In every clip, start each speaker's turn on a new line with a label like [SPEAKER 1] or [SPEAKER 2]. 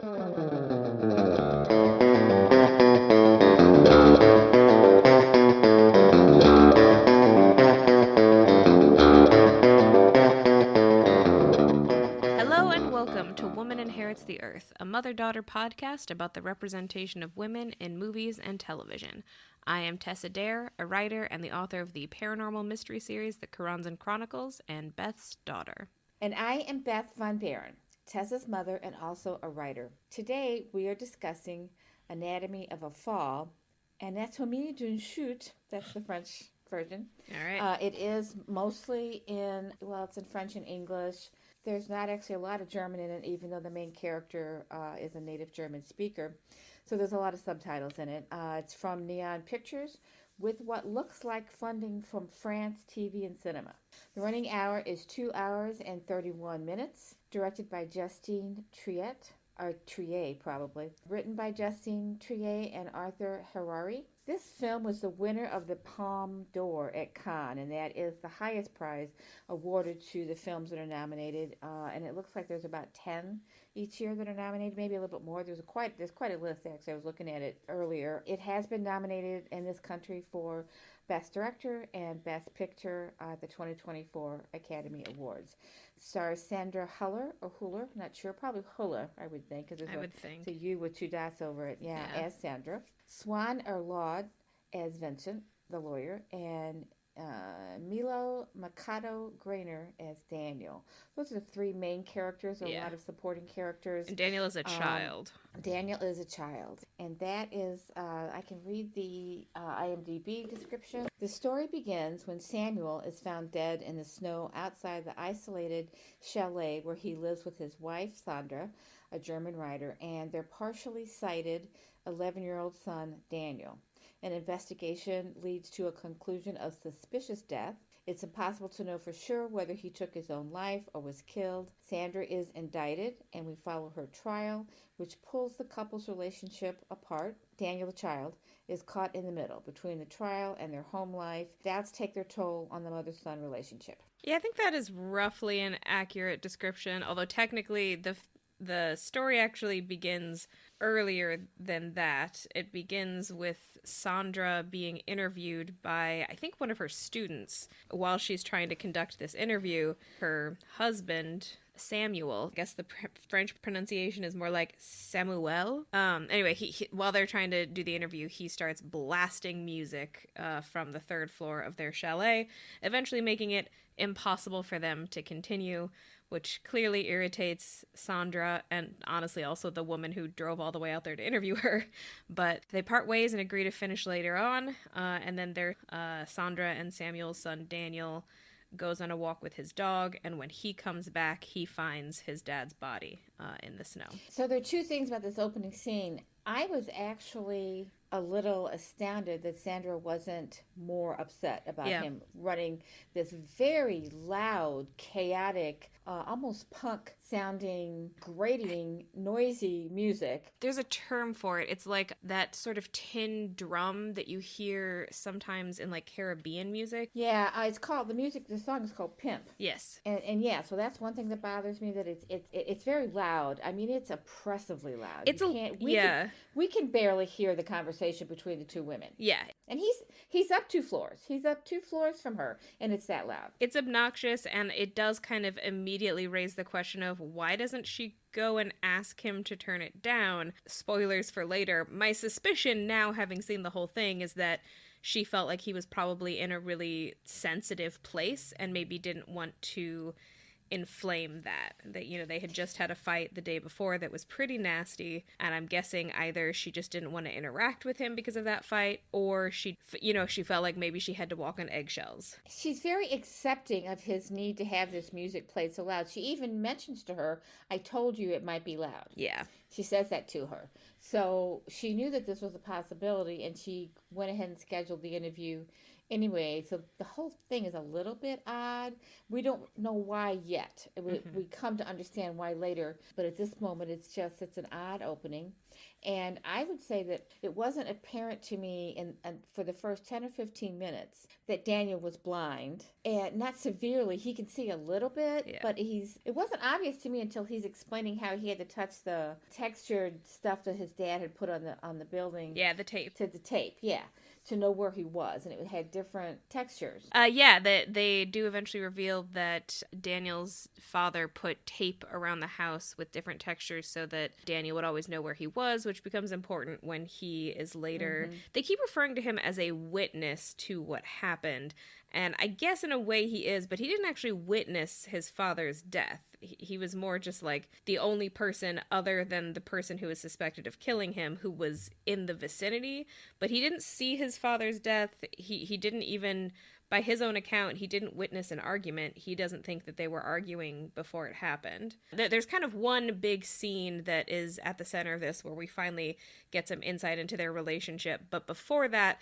[SPEAKER 1] Hello and welcome to Woman Inherits the Earth, a mother-daughter podcast about the representation of women in movies and television. I am Tess Adair, a writer and the author of the paranormal mystery series The Karanzan Chronicles and Beth's Daughter.
[SPEAKER 2] And I am Beth Von Baron, Tessa's mother and also a writer. Today we are discussing Anatomy of a Fall, Anatomie d'une chute, that's the French version.
[SPEAKER 1] All right.
[SPEAKER 2] It is mostly it's in French and English. There's not actually a lot of German in it, even though the main character is a native German speaker. So there's a lot of subtitles in it. It's from Neon Pictures with what looks like funding from France TV and Cinema. The running hour is 2 hours and 31 minutes. Directed by Justine Triet, or Trier probably. Written by Justine Trier and Arthur Harari. This film was the winner of the Palme d'Or at Cannes, and that is the highest prize awarded to the films that are nominated. And it looks like there's about 10 each year that are nominated, maybe a little bit more. There's quite a list, actually. I was looking at it earlier. It has been nominated in this country for Best Director and Best Picture at the 2024 Academy Awards. Stars Sandra Huller, or Huller, not sure, probably Huller, I would think, because it's a U with 2 dots over it, yeah, as Sandra. Swan Erlaud as Vincent, the lawyer, and Milo Mikado Grainer as Daniel. Those are the 3 main characters, a lot of supporting characters.
[SPEAKER 1] And Daniel is a child.
[SPEAKER 2] Daniel is a child. And that is, I can read the IMDb description. The story begins when Samuel is found dead in the snow outside the isolated chalet where he lives with his wife, Sandra, a German writer, and their partially sighted 11-year-old son, Daniel. An investigation leads to a conclusion of suspicious death. It's impossible to know for sure whether he took his own life or was killed. Sandra is indicted, and we follow her trial, which pulls the couple's relationship apart. Daniel, the child, is caught in the middle between the trial and their home life. Doubts take their toll on the mother-son relationship.
[SPEAKER 1] Yeah, I think that is roughly an accurate description, although technically the story actually begins earlier than that. It begins with Sandra being interviewed by, I think, one of her students. While she's trying to conduct this interview, her husband, Samuel, I guess the French pronunciation is more like Samuel. Anyway, he while they're trying to do the interview, he starts blasting music from the 3rd floor of their chalet, eventually making it impossible for them to continue, which clearly irritates Sandra and honestly also the woman who drove all the way out there to interview her. But they part ways and agree to finish later on. And then Sandra and Samuel's son Daniel goes on a walk with his dog, and when he comes back, he finds his dad's body in the snow.
[SPEAKER 2] So there are 2 things about this opening scene. I was actually a little astounded that Sandra wasn't more upset about him running this very loud, chaotic, almost punk-sounding, grating, noisy music.
[SPEAKER 1] There's a term for it. It's like that sort of tin drum that you hear sometimes in like Caribbean music.
[SPEAKER 2] Yeah, the song is called Pimp.
[SPEAKER 1] Yes.
[SPEAKER 2] And yeah, so that's one thing that bothers me, that it's very loud. I mean, it's oppressively loud. We can barely hear the conversation between the 2 women.
[SPEAKER 1] Yeah.
[SPEAKER 2] And he's up 2 floors. He's up 2 floors from her, and it's that loud.
[SPEAKER 1] It's obnoxious, and it does kind of immediately raise the question of why doesn't she go and ask him to turn it down? Spoilers for later. My suspicion now, having seen the whole thing, is that she felt like he was probably in a really sensitive place and maybe didn't want to inflame that they had just had a fight the day before that was pretty nasty, and I'm guessing either she just didn't want to interact with him because of that fight, or she felt like maybe she had to walk on eggshells.
[SPEAKER 2] She's very accepting of his need to have this music played so loud. She even mentions to her, I told you it might be loud.
[SPEAKER 1] Yeah,
[SPEAKER 2] she says that to her. So she knew that this was a possibility, and she went ahead and scheduled the interview Anyway, so the whole thing is a little bit odd. We don't know why yet. We come to understand why later, but at this moment, it's an odd opening. And I would say that it wasn't apparent to me in for the first 10 or 15 minutes that Daniel was blind. And not severely. He can see a little bit,
[SPEAKER 1] Yeah.
[SPEAKER 2] but it wasn't obvious to me until he's explaining how he had to touch the textured stuff that his dad had put on the building.
[SPEAKER 1] Yeah, the tape.
[SPEAKER 2] To the tape, yeah. To know where he was, and it had different textures.
[SPEAKER 1] Yeah, they do eventually reveal that Daniel's father put tape around the house with different textures so that Daniel would always know where he was, which becomes important when he is later. Mm-hmm. They keep referring to him as a witness to what happened, and I guess in a way he is, but he didn't actually witness his father's death. He was more just like the only person other than the person who was suspected of killing him who was in the vicinity, but he didn't see his father's death. He didn't even, by his own account, he didn't witness an argument. He doesn't think that they were arguing before it happened. There's kind of one big scene that is at the center of this where we finally get some insight into their relationship, but before that,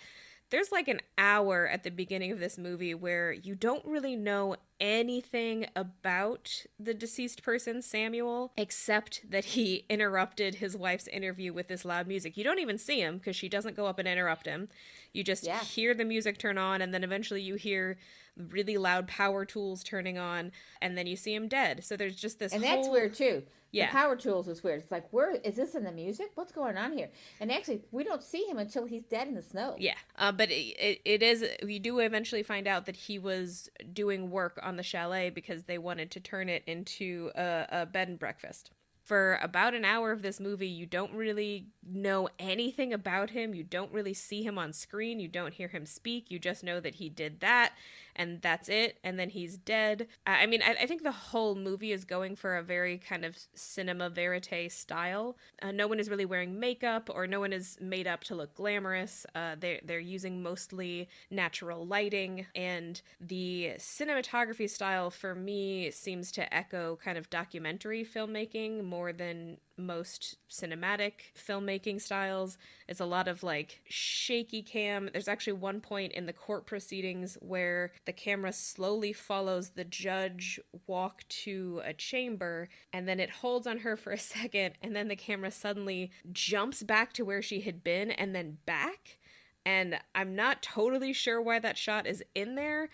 [SPEAKER 1] there's like an hour at the beginning of this movie where you don't really know anything about the deceased person, Samuel, except that he interrupted his wife's interview with this loud music. You don't even see him because she doesn't go up and interrupt him. You just hear the music turn on, and then eventually you hear really loud power tools turning on, and then you see him dead. So there's just this
[SPEAKER 2] that's weird too.
[SPEAKER 1] Yeah.
[SPEAKER 2] The power tools is weird. It's like, where is this in the music? What's going on here? And actually, we don't see him until he's dead in the snow.
[SPEAKER 1] Yeah, but it is, we do eventually find out that he was doing work on the chalet because they wanted to turn it into a bed and breakfast. For about an hour of this movie, you don't really know anything about him. You don't really see him on screen. You don't hear him speak. You just know that he did that, and that's it. And then he's dead. I mean, I think the whole movie is going for a very kind of cinema verite style. No one is really wearing makeup, or no one is made up to look glamorous. They're using mostly natural lighting, and the cinematography style for me seems to echo kind of documentary filmmaking more than most cinematic filmmaking styles. It's a lot of like shaky cam. There's actually one point in the court proceedings where the camera slowly follows the judge walk to a chamber, and then it holds on her for a second, and then the camera suddenly jumps back to where she had been and then back. And I'm not totally sure why that shot is in there,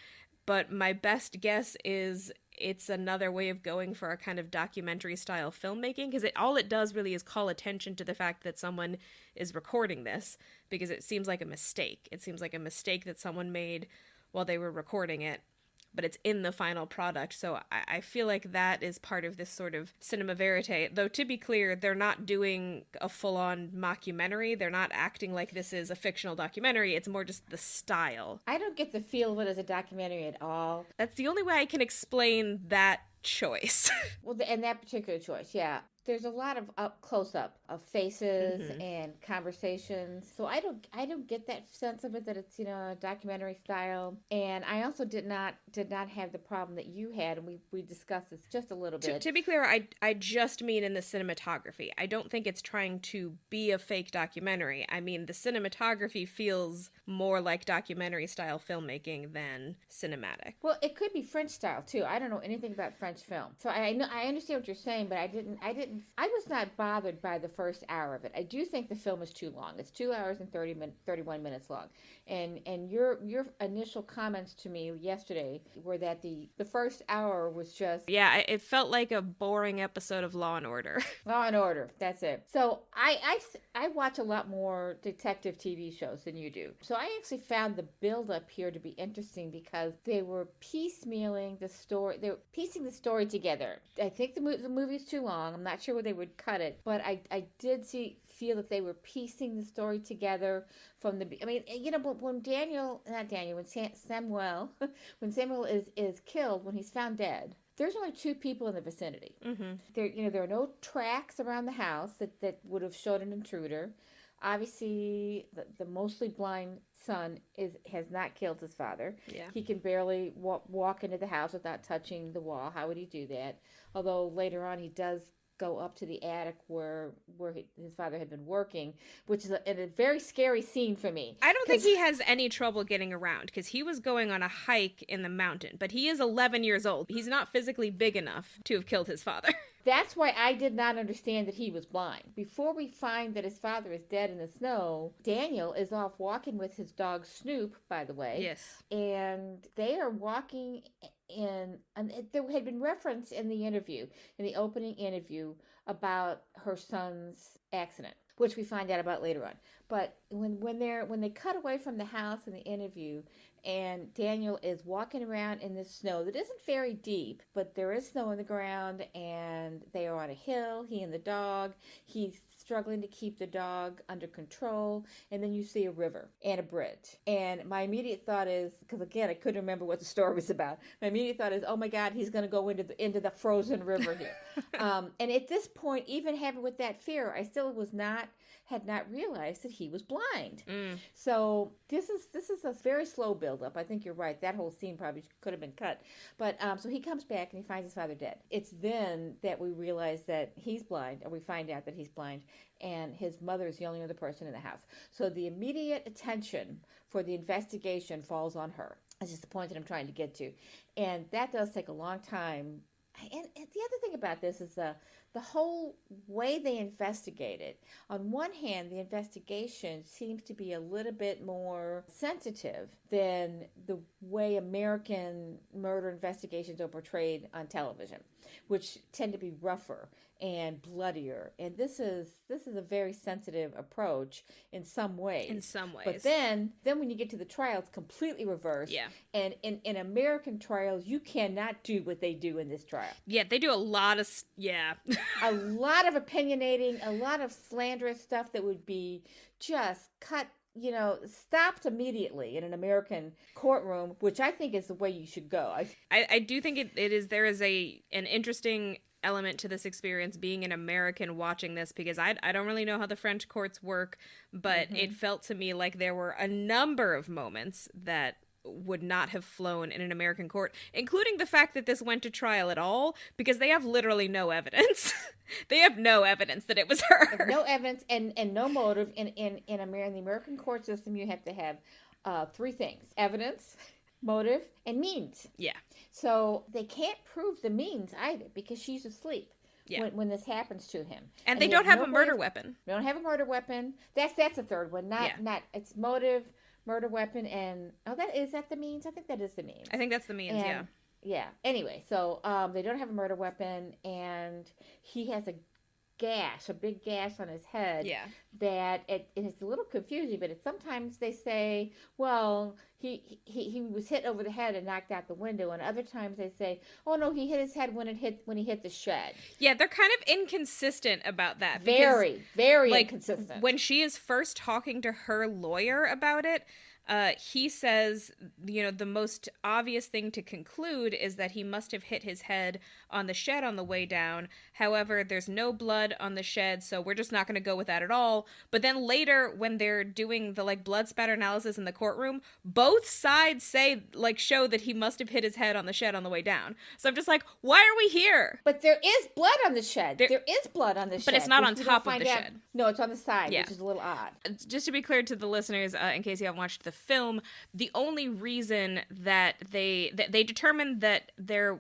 [SPEAKER 1] but my best guess is it's another way of going for a kind of documentary style filmmaking, because all it does really is call attention to the fact that someone is recording this, because it seems like a mistake. It seems like a mistake that someone made while they were recording it, but it's in the final product. So I feel like that is part of this sort of cinema verite. Though, to be clear, they're not doing a full-on mockumentary. They're not acting like this is a fictional documentary. It's more just the style.
[SPEAKER 2] I don't get the feel of it as a documentary at all.
[SPEAKER 1] That's the only way I can explain that choice.
[SPEAKER 2] Well, and that particular choice, yeah. There's a lot of close-up of faces and conversations. So I don't get that sense of it that it's, a documentary style. And I also did not have the problem that you had, and we discussed this just a little bit.
[SPEAKER 1] To be clear, I just mean in the cinematography. I don't think it's trying to be a fake documentary. I mean, the cinematography feels more like documentary style filmmaking than cinematic.
[SPEAKER 2] Well, it could be French style too. I don't know anything about French film. So I understand what you're saying, but I was not bothered by the first hour of it. I do think the film is too long. It's 2 hours and 31 minutes long. And your initial comments to me yesterday were that the first hour was just...
[SPEAKER 1] Yeah, it felt like a boring episode of Law and Order.
[SPEAKER 2] Law and Order, that's it. So I watch a lot more detective TV shows than you do. So I actually found the build-up here to be interesting because they were piecemealing the story. They were piecing the story together. I think the movie's too long. I'm not sure where they would cut it, but I did feel that they were piecing the story together from the... I mean, when Samuel is killed, when he's found dead, there's only two people in the vicinity. Mm-hmm. There are no tracks around the house that would have showed an intruder. Obviously, the mostly blind son has not killed his father.
[SPEAKER 1] Yeah.
[SPEAKER 2] He can barely walk into the house without touching the wall. How would he do that? Although later on he does go up to the attic where his father had been working, which is a very scary scene for me.
[SPEAKER 1] I don't think he has any trouble getting around because he was going on a hike in the mountain, but he is 11 years old. He's not physically big enough to have killed his father.
[SPEAKER 2] That's why I did not understand that he was blind. Before we find that his father is dead in the snow, Daniel is off walking with his dog Snoop, by the way.
[SPEAKER 1] Yes.
[SPEAKER 2] And they are walking in, and there had been reference in the opening interview, about her son's accident, which we find out about later on. But when they cut away from the house in the interview, and Daniel is walking around in this snow that isn't very deep, but there is snow on the ground, and they are on a hill, he and the dog. He's struggling to keep the dog under control, and then you see a river and a bridge. And my immediate thought is, because again, I couldn't remember what the story was about, my immediate thought is, oh my God, he's going to go into the frozen river here. And at this point, even having with that fear, I still had not realized that he was blind. So this is a very slow buildup. I think you're right. That whole scene probably could have been cut. But so he comes back and he finds his father dead. It's then that we realize that he's blind, or we find out that he's blind, and his mother is the only other person in the house. So the immediate attention for the investigation falls on her. That's just the point that I'm trying to get to. And that does take a long time. And the other thing about this is the whole way they investigate it. On one hand, the investigation seems to be a little bit more sensitive than the way American murder investigations are portrayed on television, which tend to be rougher and bloodier. And this is a very sensitive approach in some ways.
[SPEAKER 1] In some ways.
[SPEAKER 2] But then when you get to the trial, it's completely reversed.
[SPEAKER 1] Yeah.
[SPEAKER 2] And in American trials, you cannot do what they do in this trial.
[SPEAKER 1] Yeah, they do a lot of...
[SPEAKER 2] A lot of opinionating, a lot of slanderous stuff that would be just cut, stopped immediately in an American courtroom, which I think is the way you should go.
[SPEAKER 1] I do think there is an interesting element to this experience being an American watching this, because I don't really know how the French courts work, but it felt to me like there were a number of moments that would not have flown in an American court, including the fact that this went to trial at all, because they have literally no evidence. They have no evidence that it was her.
[SPEAKER 2] No evidence and no motive. In the American court system, you have to have three things: evidence, motive, and means.
[SPEAKER 1] Yeah.
[SPEAKER 2] So they can't prove the means either, because she's asleep.
[SPEAKER 1] Yeah.
[SPEAKER 2] When this happens to him.
[SPEAKER 1] And they don't have a murder weapon.
[SPEAKER 2] They don't have a murder weapon. That's a third one. Not it's motive, murder weapon, and is that the means? I think that is the means.
[SPEAKER 1] I think that's the means.
[SPEAKER 2] And, yeah. Anyway, so they don't have a murder weapon, and he has a big gash on his head.
[SPEAKER 1] Yeah.
[SPEAKER 2] That it's a little confusing, but sometimes they say, well, he was hit over the head and knocked out the window, and other times they say, oh no, he hit his head when he hit the shed.
[SPEAKER 1] Yeah, they're kind of inconsistent about that.
[SPEAKER 2] Very inconsistent.
[SPEAKER 1] When she is first talking to her lawyer about it, he says, the most obvious thing to conclude is that he must have hit his head on the shed on the way down. However, there's no blood on the shed, so we're just not going to go with that at all. But then later, when they're doing the blood spatter analysis in the courtroom, both sides show that he must have hit his head on the shed on the way down. So I'm just like, why are we here?
[SPEAKER 2] But there is blood on the shed. There is blood on the shed.
[SPEAKER 1] But it's not on top of the shed.
[SPEAKER 2] No, it's on the side, which is a little odd.
[SPEAKER 1] Just to be clear to the listeners, in case you haven't watched the film, the only reason that they determined that there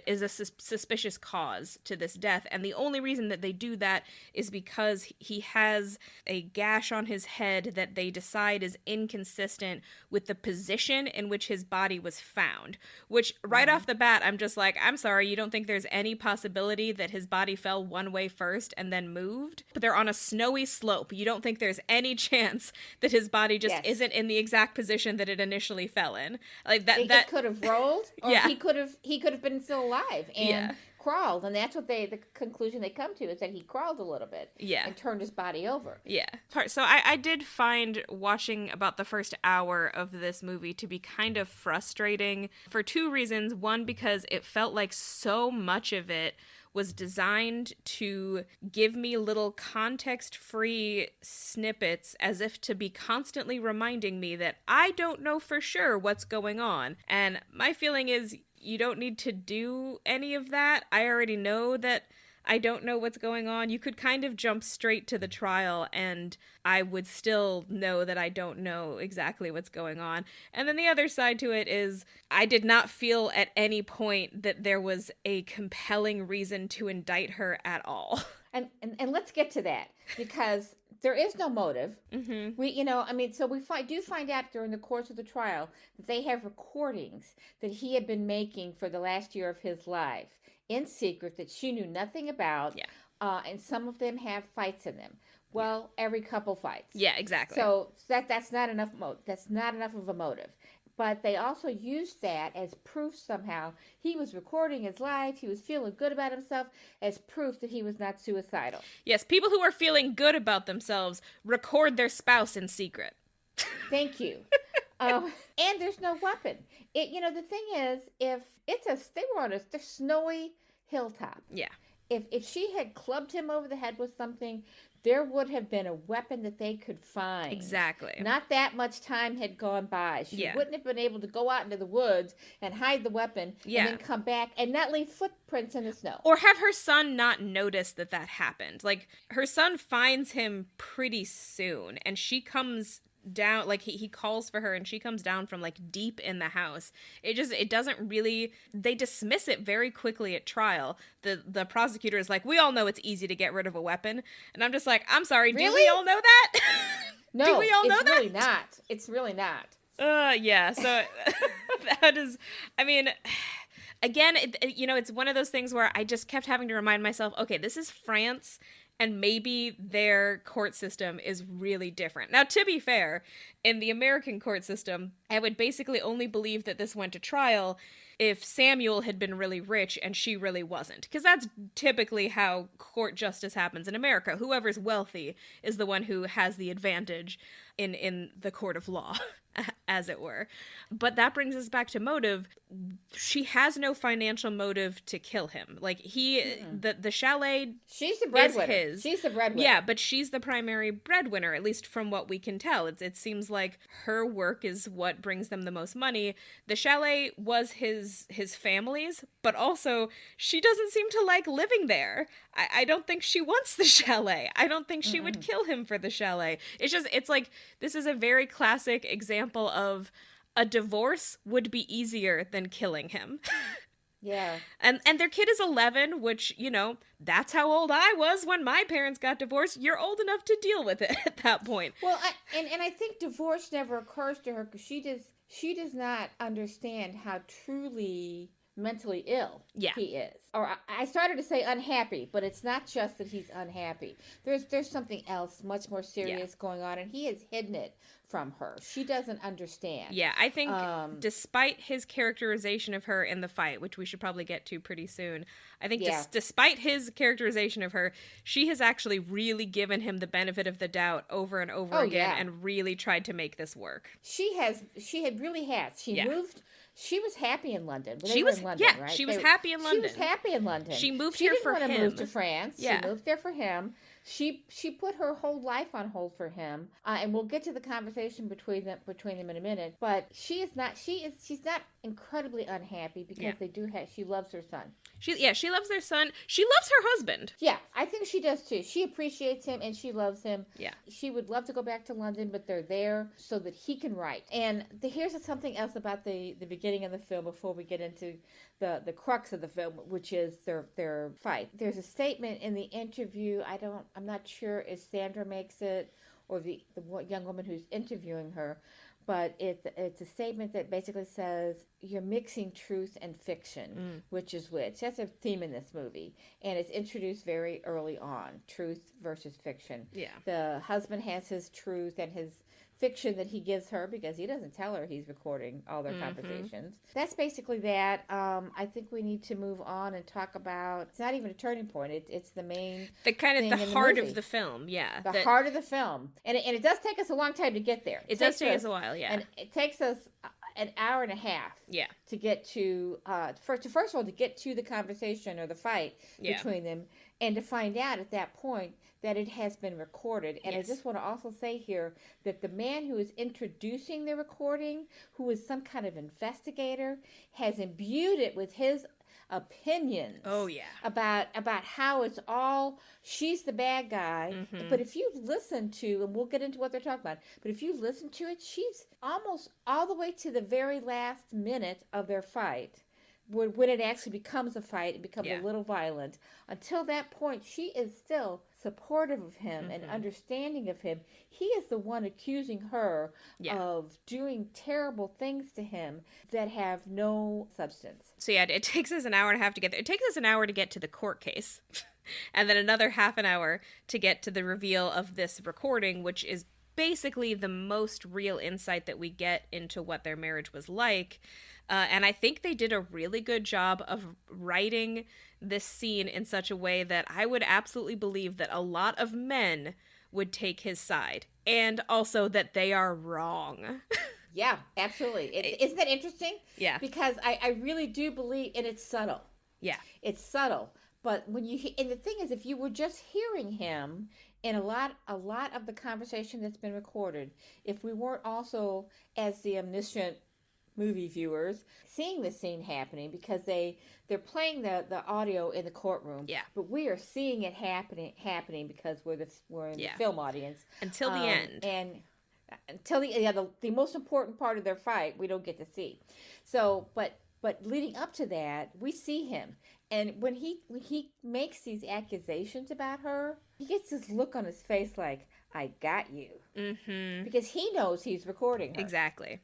[SPEAKER 1] is a suspicious cause to this death, and the only reason that they do that is because he has a gash on his head that they decide is inconsistent with the position in which his body was found, which right off the bat, I'm just like, I'm sorry, you don't think there's any possibility that his body fell one way first and then moved? But they're on a snowy slope. You don't think there's any chance that his body just isn't in the exact position that it initially fell in? Like that
[SPEAKER 2] could have rolled, or he could have been still alive and crawled, and that's what the conclusion they come to is that he crawled a little bit and turned his body over.
[SPEAKER 1] So I did find watching about the first hour of this movie to be kind of frustrating for two reasons. One, because it felt like so much of it was designed to give me little context-free snippets as if to be constantly reminding me that I don't know for sure what's going on. And my feeling is you don't need to do any of that. I already know that I don't know what's going on. You could kind of jump straight to the trial and I would still know that I don't know exactly what's going on. And then the other side to it is I did not feel at any point that there was a compelling reason to indict her at all.
[SPEAKER 2] And let's get to that, because there is no motive.
[SPEAKER 1] Mm-hmm.
[SPEAKER 2] So we do find out during the course of the trial that they have recordings that he had been making for the last year of his life in secret that she knew nothing about.
[SPEAKER 1] Yeah.
[SPEAKER 2] And some of them have fights in them. Well, every couple fights.
[SPEAKER 1] Yeah, exactly.
[SPEAKER 2] So that's not enough. That's not enough of a motive. But they also used that as proof somehow. He was recording his life. He was feeling good about himself as proof that he was not suicidal.
[SPEAKER 1] Yes, people who are feeling good about themselves record their spouse in secret.
[SPEAKER 2] Thank you. And there's no weapon. The thing is, if they were on a snowy hilltop.
[SPEAKER 1] Yeah.
[SPEAKER 2] If she had clubbed him over the head with something, there would have been a weapon that they could find.
[SPEAKER 1] Exactly.
[SPEAKER 2] Not that much time had gone by. She wouldn't have been able to go out into the woods and hide the weapon and then come back and not leave footprints in the snow.
[SPEAKER 1] Or have her son not notice that happened. Like, her son finds him pretty soon, and she comes down, like, he calls for her and she comes down from like deep in the house. It doesn't really, they dismiss it very quickly at trial. The prosecutor is like, we all know it's easy to get rid of a weapon, and I'm just like, I'm sorry,
[SPEAKER 2] really?
[SPEAKER 1] do we all know that?
[SPEAKER 2] No,
[SPEAKER 1] do we all know that?
[SPEAKER 2] Really not. It's really not.
[SPEAKER 1] Yeah, so that is, I mean, again, it's one of those things where I just kept having to remind myself, okay, this is France, and maybe their court system is really different. Now, to be fair, in the American court system, I would basically only believe that this went to trial if Samuel had been really rich and she really wasn't. Because that's typically how court justice happens in America. Whoever's wealthy is the one who has the advantage in the court of law, as it were. But that brings us back to motive. She has no financial motive to kill him. Like, the chalet,
[SPEAKER 2] she's the breadwinner.
[SPEAKER 1] Is his.
[SPEAKER 2] She's the breadwinner.
[SPEAKER 1] Yeah, but she's the primary breadwinner, at least from what we can tell. It seems like her work is what brings them the most money. The chalet was his family's, but also she doesn't seem to like living there. I don't think she wants the chalet. I don't think she would kill him for the chalet. It's like, this is a very classic example of a divorce would be easier than killing him.
[SPEAKER 2] Yeah.
[SPEAKER 1] And their kid is 11, which, that's how old I was when my parents got divorced. You're old enough to deal with it at that point.
[SPEAKER 2] Well, I think divorce never occurs to her because she does not understand how truly mentally ill he is. Or I started to say unhappy, but it's not just that he's unhappy. There's something else much more serious going on, and he has hidden it from her. She doesn't understand.
[SPEAKER 1] Yeah, I think despite his characterization of her in the fight, which we should probably get to pretty soon, I think despite his characterization of her, she has actually really given him the benefit of the doubt over and over again and really tried to make this work.
[SPEAKER 2] She really has. She moved. She was happy in London.
[SPEAKER 1] She was happy in London.
[SPEAKER 2] She was happy in London.
[SPEAKER 1] She moved here for him.
[SPEAKER 2] She didn't want to move to France.
[SPEAKER 1] Yeah.
[SPEAKER 2] She moved there for him. She put her whole life on hold for him, and we'll get to the conversation between them in a minute. But she's not incredibly unhappy because she loves her son.
[SPEAKER 1] She loves their son. She loves her husband.
[SPEAKER 2] Yeah, I think she does too. She appreciates him and she loves him.
[SPEAKER 1] Yeah,
[SPEAKER 2] she would love to go back to London, but they're there so that he can write. And here's something else about the beginning of the film before we get into the crux of the film, which is their fight. There's a statement in the interview. I'm not sure if Sandra makes it or the young woman who's interviewing her, but it's a statement that basically says you're mixing truth and fiction, which is which. That's a theme in this movie, and it's introduced very early on, truth versus fiction. Yeah, the husband has his truth and his fiction that he gives her because he doesn't tell her he's recording all their conversations. That's basically that. I think we need to move on and talk about, it's not even a turning point, it's the main
[SPEAKER 1] the heart of the film. Yeah,
[SPEAKER 2] the heart of the film, and it does take us a long time to get there.
[SPEAKER 1] It does take us a while. Yeah,
[SPEAKER 2] and it takes us an hour and a half. Yeah, to get to first of all to get to the conversation or the fight between them, and to find out at that point that it has been recorded. And I just want to also say here that the man who is introducing the recording, who is some kind of investigator, has imbued it with his opinions.
[SPEAKER 1] Oh, yeah.
[SPEAKER 2] About how it's all she's the bad guy.
[SPEAKER 1] Mm-hmm.
[SPEAKER 2] But if you listen to, and we'll get into what they're talking about, but if you listen to it, she's almost all the way to the very last minute of their fight. When it actually becomes a fight, it becomes a little violent. Until that point, she is still supportive of him and understanding of him. He is the one accusing her of doing terrible things to him that have no substance.
[SPEAKER 1] So yeah, it takes us an hour and a half to get there. It takes us an hour to get to the court case. And then another half an hour to get to the reveal of this recording, which is basically the most real insight that we get into what their marriage was like. And I think they did a really good job of writing this scene in such a way that I would absolutely believe that a lot of men would take his side. And also that they are wrong.
[SPEAKER 2] Yeah, absolutely. Isn't that interesting?
[SPEAKER 1] Yeah.
[SPEAKER 2] Because I really do believe, and it's subtle.
[SPEAKER 1] Yeah.
[SPEAKER 2] It's subtle. But when you, and the thing is, if you were just hearing him in a lot of the conversation that's been recorded, if we weren't also, as the omniscient movie viewers, seeing the scene happening, because they're playing the audio in the courtroom, but we are seeing it happening because we're in the film audience
[SPEAKER 1] until the end,
[SPEAKER 2] and until the most important part of their fight we don't get to see. So but leading up to that, we see him, and when he makes these accusations about her, he gets this look on his face like, I got you. Mm-hmm. Because he knows he's recording her.
[SPEAKER 1] Exactly.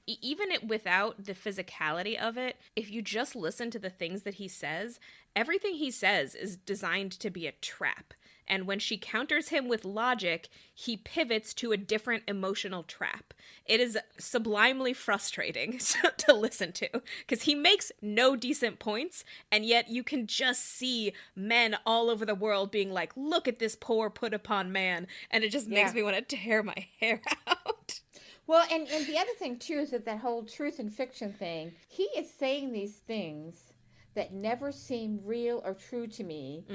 [SPEAKER 1] Even without the physicality of it, if you just listen to the things that he says, everything he says is designed to be a trap. And when she counters him with logic, he pivots to a different emotional trap. It is sublimely frustrating to listen to, because he makes no decent points, and yet you can just see men all over the world being like, look at this poor put upon man, and it just makes me want to tear my hair out.
[SPEAKER 2] Well, and the other thing, too, is that whole truth and fiction thing, he is saying these things that never seem real or true to me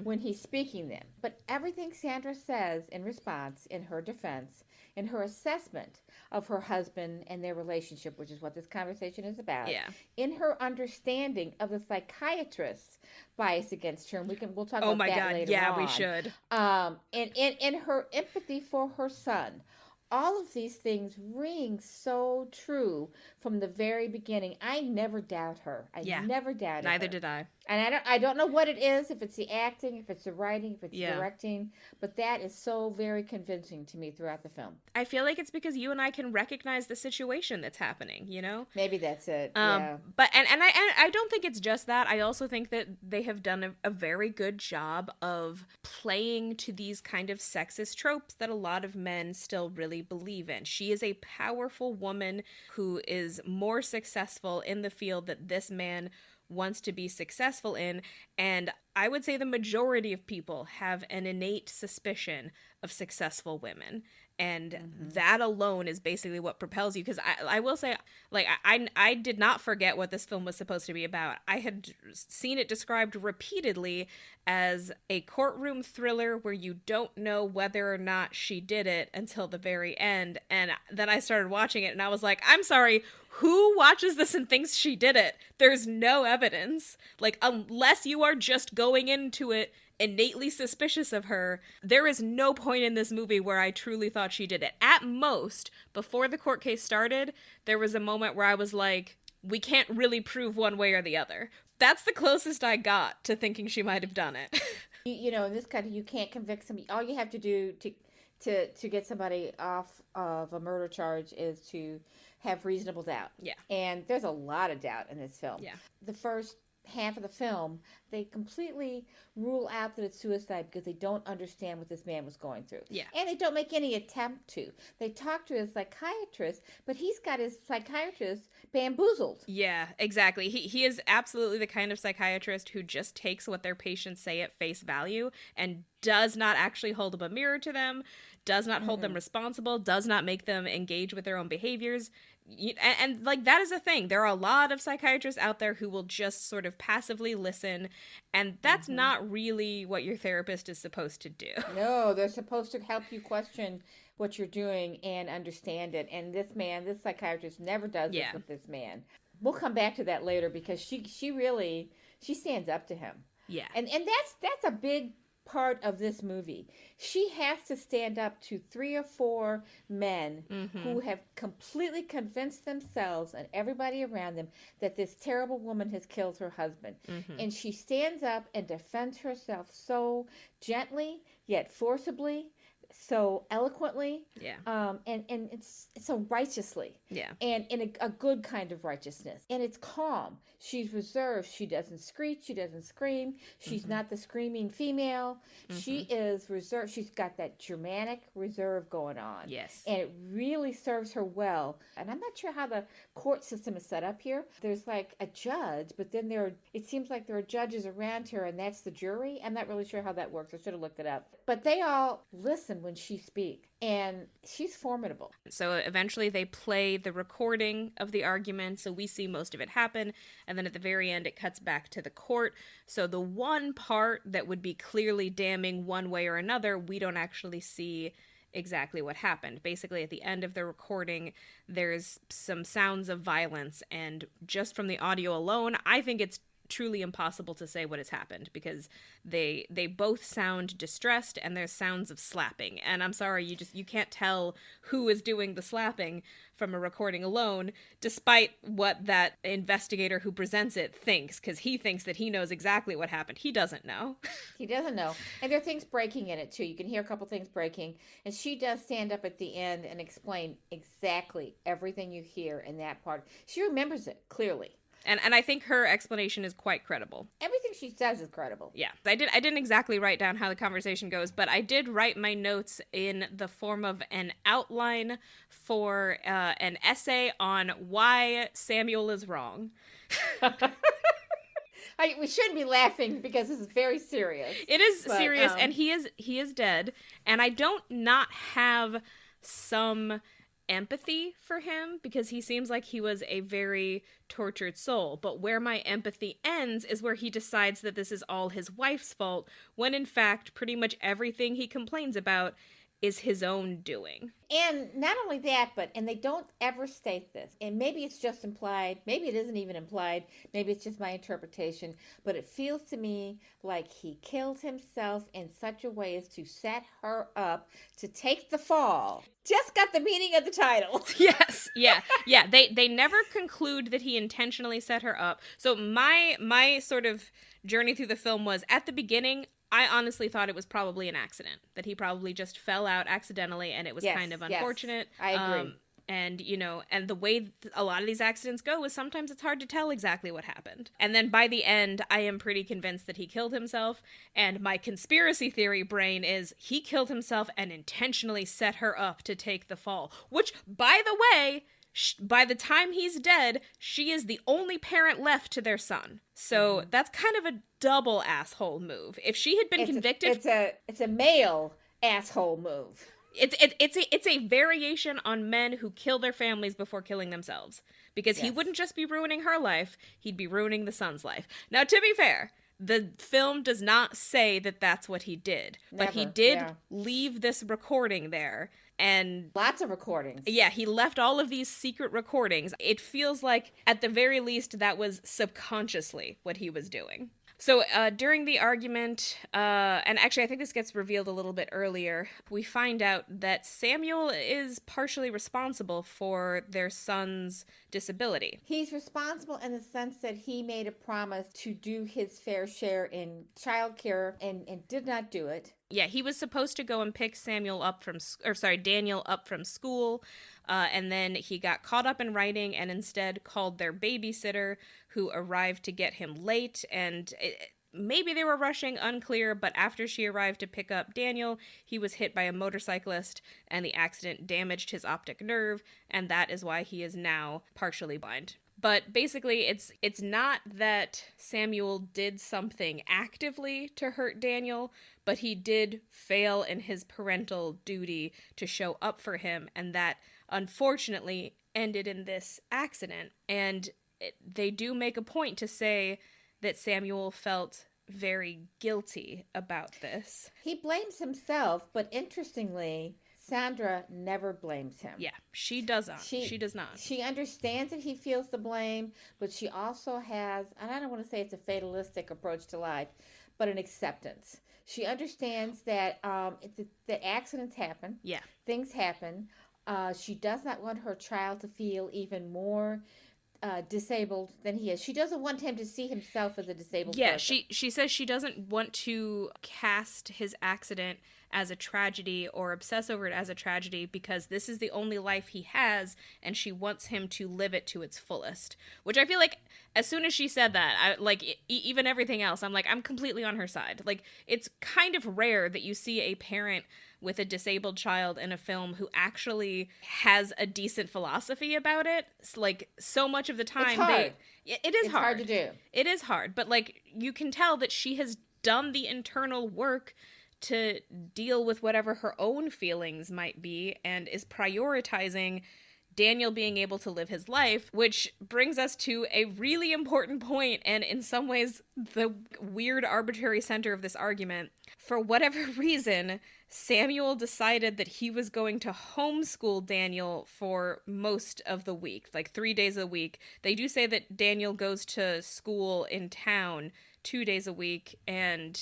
[SPEAKER 2] when he's speaking them. But everything Sandra says in response, in her defense, in her assessment of her husband and their relationship, which is what this conversation is about, in her understanding of the psychiatrist's bias against her, and we'll talk about that later on.
[SPEAKER 1] We should.
[SPEAKER 2] And in her empathy for her son. All of these things ring so true from the very beginning. I never doubt her. I never doubted her.
[SPEAKER 1] Neither did I.
[SPEAKER 2] And I don't know what it is, if it's the acting, if it's the writing, if it's the directing, but that is so very convincing to me throughout the film.
[SPEAKER 1] I feel like it's because you and I can recognize the situation that's happening, you know?
[SPEAKER 2] Maybe that's it.
[SPEAKER 1] But I don't think it's just that. I also think that they have done a very good job of playing to these kind of sexist tropes that a lot of men still really believe in. She is a powerful woman who is more successful in the field that this man wants to be successful in, and I would say the majority of people have an innate suspicion of successful women, and that alone is basically what propels you. Because I will say, like, I did not forget what this film was supposed to be about. I had seen it described repeatedly as a courtroom thriller where you don't know whether or not she did it until the very end, and then I started watching it and I was like, I'm sorry, who watches this and thinks she did it? There's no evidence. Like, unless you are just going into it innately suspicious of her, there is no point in this movie where I truly thought she did it. At most, before the court case started, there was a moment where I was like, we can't really prove one way or the other. That's the closest I got to thinking she might have done it.
[SPEAKER 2] You know, in this country, you can't convict somebody. All you have to do to get somebody off of a murder charge is to have reasonable doubt. Yeah. And there's a lot of doubt in this film. Yeah. The first half of the film, they completely rule out that it's suicide because they don't understand what this man was going through. Yeah. And they don't make any attempt to. They talk to his psychiatrist, but he's got his psychiatrist bamboozled.
[SPEAKER 1] Yeah, exactly. He is absolutely the kind of psychiatrist who just takes what their patients say at face value and does not actually hold up a mirror to them, does not hold them responsible, does not make them engage with their own behaviors. And like, that is a thing. There are a lot of psychiatrists out there who will just sort of passively listen, and that's not really what your therapist is supposed to do.
[SPEAKER 2] No, they're supposed to help you question what you're doing and understand it. And this psychiatrist never does this with this man. We'll come back to that later because she really she stands up to him.
[SPEAKER 1] Yeah.
[SPEAKER 2] And that's a big part of this movie. She has to stand up to 3 or 4 men who have completely convinced themselves and everybody around them that this terrible woman has killed her husband. And she stands up and defends herself so gently yet forcibly, so eloquently, and it's so righteously, and in a good kind of righteousness, and it's calm. She's reserved. She doesn't screech. She doesn't scream. She's not the screaming female. She is reserved. She's got that Germanic reserve going on.
[SPEAKER 1] Yes,
[SPEAKER 2] and it really serves her well. And I'm not sure how the court system is set up here. There's like a judge, but then it seems like there are judges around her, and that's the jury. I'm not really sure how that works. I should have looked it up. But they all listen when she speaks, and she's formidable.
[SPEAKER 1] So eventually they play the recording of the argument, so we see most of it happen, and then at the very end it cuts back to the court. So the one part that would be clearly damning one way or another, we don't actually see exactly what happened. Basically, at the end of the recording, there's some sounds of violence, and just from the audio alone, I think it's truly impossible to say what has happened, because they both sound distressed, and there's sounds of slapping, and I'm sorry, you can't tell who is doing the slapping from a recording alone, despite what that investigator who presents it thinks, because he thinks that he knows exactly what happened. He doesn't know.
[SPEAKER 2] He doesn't know. And there are things breaking in it too. You can hear a couple things breaking, and she does stand up at the end and explain exactly everything you hear in that part. She remembers it clearly.
[SPEAKER 1] And I think her explanation is quite credible.
[SPEAKER 2] Everything she says is credible.
[SPEAKER 1] Yeah. I didn't exactly write down how the conversation goes, but I did write my notes in the form of an outline for an essay on why Samuel is wrong.
[SPEAKER 2] We shouldn't be laughing because this is very serious.
[SPEAKER 1] It is serious, and he is dead. And I don't not have some empathy for him, because he seems like he was a very tortured soul, but where my empathy ends is where he decides that this is all his wife's fault, when in fact pretty much everything he complains about is his own doing.
[SPEAKER 2] And not only that, and they don't ever state this, and maybe it's just implied, maybe it isn't even implied, maybe it's just my interpretation, but it feels to me like he killed himself in such a way as to set her up to take the fall. Just got the meaning of the title.
[SPEAKER 1] Yes, yeah. They never conclude that he intentionally set her up. So my sort of journey through the film was, at the beginning, I honestly thought it was probably an accident, that he probably just fell out accidentally, and it was kind of unfortunate.
[SPEAKER 2] I agree.
[SPEAKER 1] And, and the way a lot of these accidents go is sometimes it's hard to tell exactly what happened. And then by the end, I am pretty convinced that he killed himself. And my conspiracy theory brain is he killed himself and intentionally set her up to take the fall. Which, by the way, by the time he's dead, she is the only parent left to their son. So that's kind of a double asshole move. If she had been convicted...
[SPEAKER 2] It's a male asshole move.
[SPEAKER 1] It's a variation on men who kill their families before killing themselves. Because he wouldn't just be ruining her life, he'd be ruining the son's life. Now, to be fair, the film does not say that that's what he did. But he did leave this recording there. And
[SPEAKER 2] lots of recordings.
[SPEAKER 1] Yeah, he left all of these secret recordings. It feels like, at the very least, that was subconsciously what he was doing. So during the argument, and actually I think this gets revealed a little bit earlier, we find out that Samuel is partially responsible for their son's disability.
[SPEAKER 2] He's responsible in the sense that he made a promise to do his fair share in childcare and did not do it.
[SPEAKER 1] Yeah, he was supposed to go and pick Daniel up from school, and then he got caught up in writing and instead called their babysitter, who arrived to get him late, and maybe they were rushing, unclear, but after she arrived to pick up Daniel, he was hit by a motorcyclist, and the accident damaged his optic nerve, and that is why he is now partially blind. But basically, it's not that Samuel did something actively to hurt Daniel, but he did fail in his parental duty to show up for him, and that, unfortunately, ended in this accident. And they do make a point to say that Samuel felt very guilty about this.
[SPEAKER 2] He blames himself, but interestingly, Sandra never blames him.
[SPEAKER 1] Yeah, she doesn't. She does not.
[SPEAKER 2] She understands that he feels the blame, but she also has, and I don't want to say it's a fatalistic approach to life, but an acceptance. She understands that the accidents happen.
[SPEAKER 1] Yeah.
[SPEAKER 2] Things happen. She does not want her child to feel even more disabled than he is. She doesn't want him to see himself as a disabled person.
[SPEAKER 1] She says she doesn't want to cast his accident as a tragedy or obsess over it as a tragedy because this is the only life he has and she wants him to live it to its fullest. Which I feel like as soon as she said that, even everything else, I'm like, I'm completely on her side. Like, it's kind of rare that you see a parent with a disabled child in a film who actually has a decent philosophy about it. It's like, so much of the time
[SPEAKER 2] it's hard.
[SPEAKER 1] It's
[SPEAKER 2] hard to do.
[SPEAKER 1] It is hard, but like, you can tell that she has done the internal work to deal with whatever her own feelings might be and is prioritizing Daniel being able to live his life, which brings us to a really important point and in some ways the weird arbitrary center of this argument. For whatever reason, Samuel decided that he was going to homeschool Daniel for most of the week, like 3 days a week. They do say that Daniel goes to school in town 2 days a week, and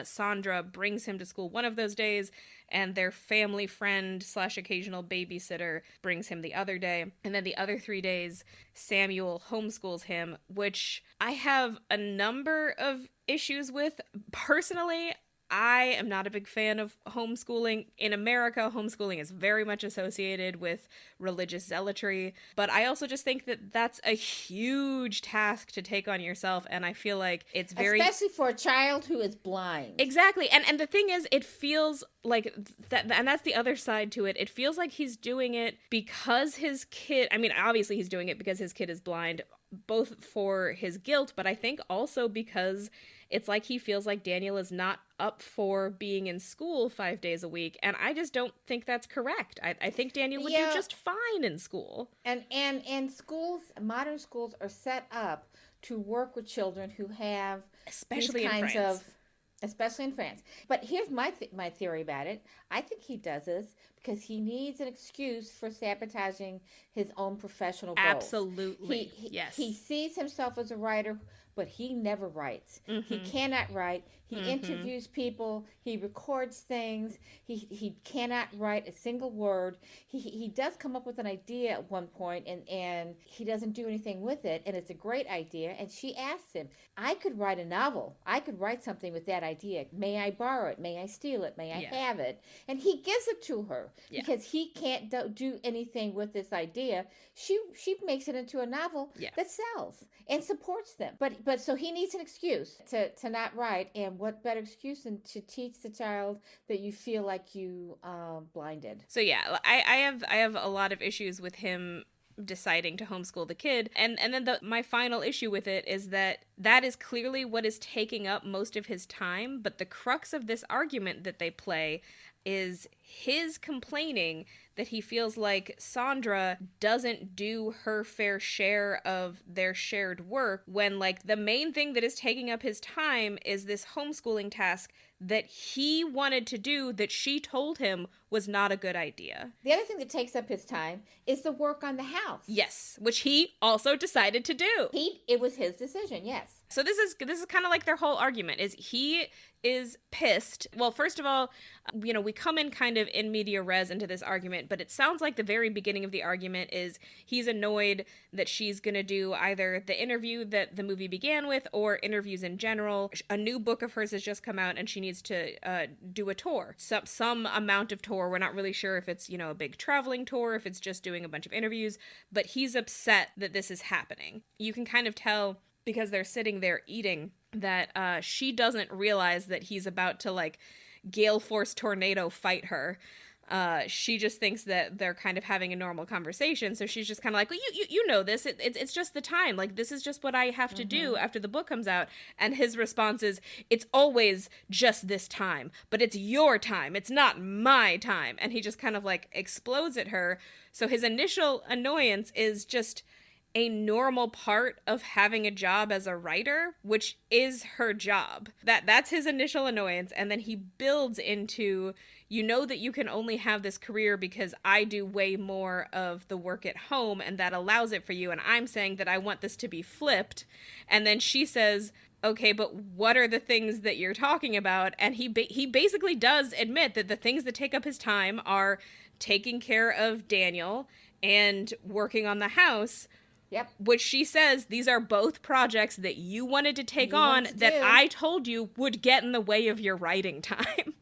[SPEAKER 1] Sandra brings him to school one of those days, and their family friend / occasional babysitter brings him the other day. And then the other 3 days, Samuel homeschools him, which I have a number of issues with. Personally, I am not a big fan of homeschooling. In America, homeschooling is very much associated with religious zealotry, but I also just think that that's a huge task to take on yourself, and I feel like it's very...
[SPEAKER 2] Especially for a child who is blind.
[SPEAKER 1] Exactly, and the thing is, it feels like that, and that's the other side to it, it feels like he's doing it because his kid... I mean, obviously he's doing it because his kid is blind, both for his guilt, but I think also because it's like he feels like Daniel is not up for being in school 5 days a week, and I just don't think that's correct. I think Daniel would do just fine in school.
[SPEAKER 2] And schools, modern schools, are set up to work with children who have
[SPEAKER 1] especially
[SPEAKER 2] these kinds
[SPEAKER 1] in France.
[SPEAKER 2] of, especially in France. But here's my theory about it. I think he does this because he needs an excuse for sabotaging his own professional goals.
[SPEAKER 1] Absolutely. Yes.
[SPEAKER 2] He sees himself as a writer, but he never writes. Mm-hmm. He cannot write. He interviews people. He records things. He cannot write a single word. He does come up with an idea at one point, and he doesn't do anything with it, and it's a great idea. And she asks him, I could write a novel. I could write something with that idea. May I borrow it? May I steal it? May I have it? And he gives it to her because he can't do anything with this idea. She makes it into a novel that sells and supports them. But so he needs an excuse to not write, and what better excuse than to teach the child that you feel like you blinded.
[SPEAKER 1] So yeah, I have a lot of issues with him deciding to homeschool the kid, and then my final issue with it is that is clearly what is taking up most of his time, but the crux of this argument that they play is his complaining that he feels like Sandra doesn't do her fair share of their shared work, when like the main thing that is taking up his time is this homeschooling task that he wanted to do that she told him was not a good idea.
[SPEAKER 2] The other thing that takes up his time is the work on the house.
[SPEAKER 1] Yes, which he also decided to do.
[SPEAKER 2] It was his decision, yes.
[SPEAKER 1] So this is kind of like their whole argument is he is pissed. Well, first of all, we come in kind of in media res into this argument, but it sounds like the very beginning of the argument is he's annoyed that she's going to do either the interview that the movie began with or interviews in general. A new book of hers has just come out and she needs to do a tour. Some amount of tour. We're not really sure if it's, a big traveling tour, if it's just doing a bunch of interviews, but he's upset that this is happening. You can kind of tell because they're sitting there eating that she doesn't realize that he's about to like gale force tornado fight her. She just thinks that they're kind of having a normal conversation, so she's just kind of like, well, you know this, it's just the time, like this is just what I have to do after the book comes out. And his response is, it's always just this time, but it's your time, it's not my time. And he just kind of like explodes at her. So his initial annoyance is just a normal part of having a job as a writer, which is her job. That's his initial annoyance, and then he builds into, you know that you can only have this career because I do way more of the work at home, and that allows it for you, and I'm saying that I want this to be flipped. And then she says, okay, but what are the things that you're talking about? And he basically does admit that the things that take up his time are taking care of Daniel and working on the house.
[SPEAKER 2] Yep.
[SPEAKER 1] Which she says, these are both projects that you wanted to take on that I told you would get in the way of your writing time.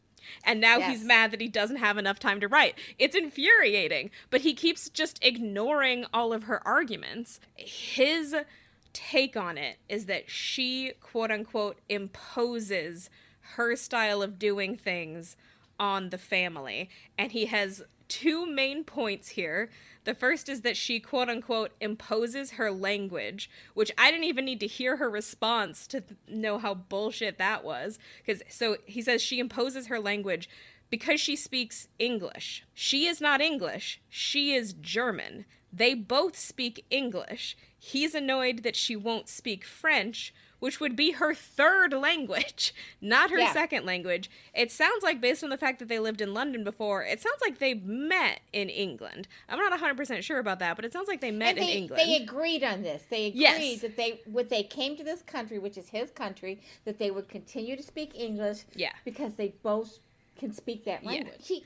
[SPEAKER 1] And now he's mad that he doesn't have enough time to write. It's infuriating, but he keeps just ignoring all of her arguments. His take on it is that she, quote unquote, imposes her style of doing things on the family. And he has two main points here. The first is that she, quote unquote, imposes her language, which I didn't even need to hear her response to know how bullshit that was. So he says she imposes her language because she speaks English. She is not English. She is German. They both speak English. He's annoyed that she won't speak French, which would be her third language, not her second language. It sounds like, based on the fact that they lived in London before, it sounds like they met in England. I'm not 100% sure about that, but it sounds like they met in England.
[SPEAKER 2] They agreed on this. They agreed that they came to this country, which is his country, that they would continue to speak English because they both can speak that language. Yeah.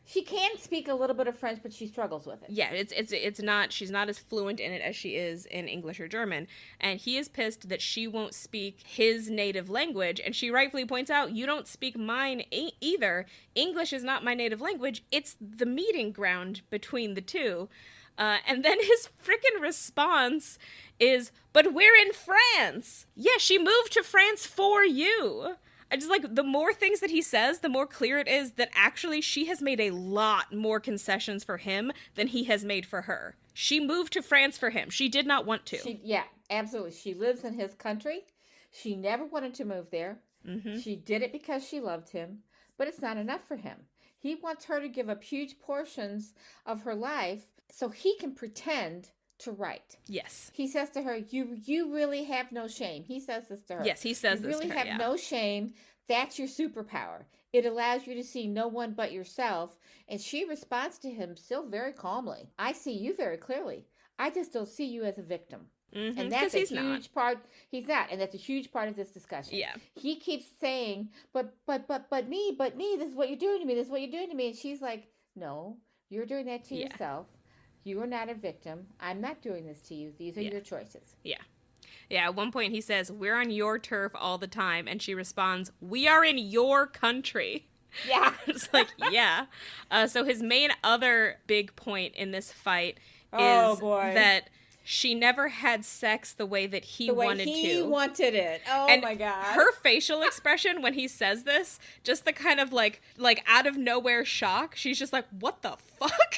[SPEAKER 2] She can speak a little bit of French, but she struggles with it.
[SPEAKER 1] Yeah, it's not, she's not as fluent in it as she is in English or German. And he is pissed that she won't speak his native language. And she rightfully points out, you don't speak mine either. English is not my native language. It's the meeting ground between the two. And then his frickin' response is, but we're in France. Yeah, she moved to France for you. I just like, the more things that he says, the more clear it is that actually she has made a lot more concessions for him than he has made for her. She moved to France for him. She did not want to.
[SPEAKER 2] Yeah, absolutely. She lives in his country. She never wanted to move there. Mm-hmm. She did it because she loved him, but it's not enough for him. He wants her to give up huge portions of her life so he can pretend to write.
[SPEAKER 1] Yes.
[SPEAKER 2] He says to her, you really have no shame. He says this to her.
[SPEAKER 1] Yes, he says this to her.
[SPEAKER 2] You really have no shame. That's your superpower. It allows you to see no one but yourself. And she responds to him still very calmly. I see you very clearly. I just don't see you as a victim. Mm-hmm, and that's a huge part. He's not. And that's a huge part of this discussion.
[SPEAKER 1] Yeah.
[SPEAKER 2] He keeps saying, but me, this is what you're doing to me. This is what you're doing to me. And she's like, no, you're doing that to yourself. You are not a victim. I'm not doing this to you. These are your choices.
[SPEAKER 1] Yeah. Yeah, at one point he says, we're on your turf all the time. And she responds, we are in your country.
[SPEAKER 2] Yeah.
[SPEAKER 1] It's like, yeah. So his main other big point in this fight is that she never had sex the way that he wanted to.
[SPEAKER 2] He wanted it. Oh,
[SPEAKER 1] and
[SPEAKER 2] my God.
[SPEAKER 1] Her facial expression when he says this, just the kind of like out of nowhere shock. She's just like, what the fuck?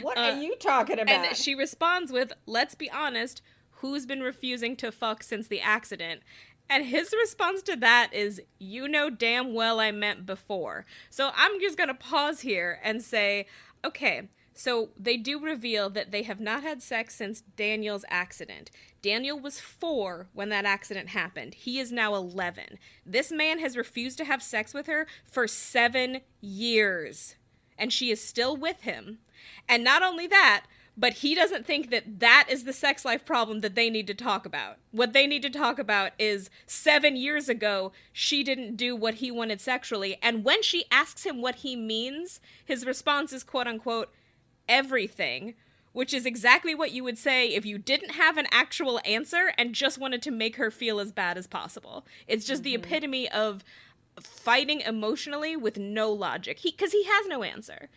[SPEAKER 2] What are you talking about?
[SPEAKER 1] And she responds with, let's be honest, who's been refusing to fuck since the accident? And his response to that is, you know damn well I meant before. So I'm just going to pause here and say, okay, so they do reveal that they have not had sex since Daniel's accident. Daniel was 4 when that accident happened. He is now 11. This man has refused to have sex with her for 7 years. And she is still with him. And not only that, but he doesn't think that that is the sex life problem that they need to talk about. What they need to talk about is 7 years ago, she didn't do what he wanted sexually. And when she asks him what he means, his response is, quote unquote, everything, which is exactly what you would say if you didn't have an actual answer and just wanted to make her feel as bad as possible. It's just the epitome of fighting emotionally with no logic. Because he has no answer.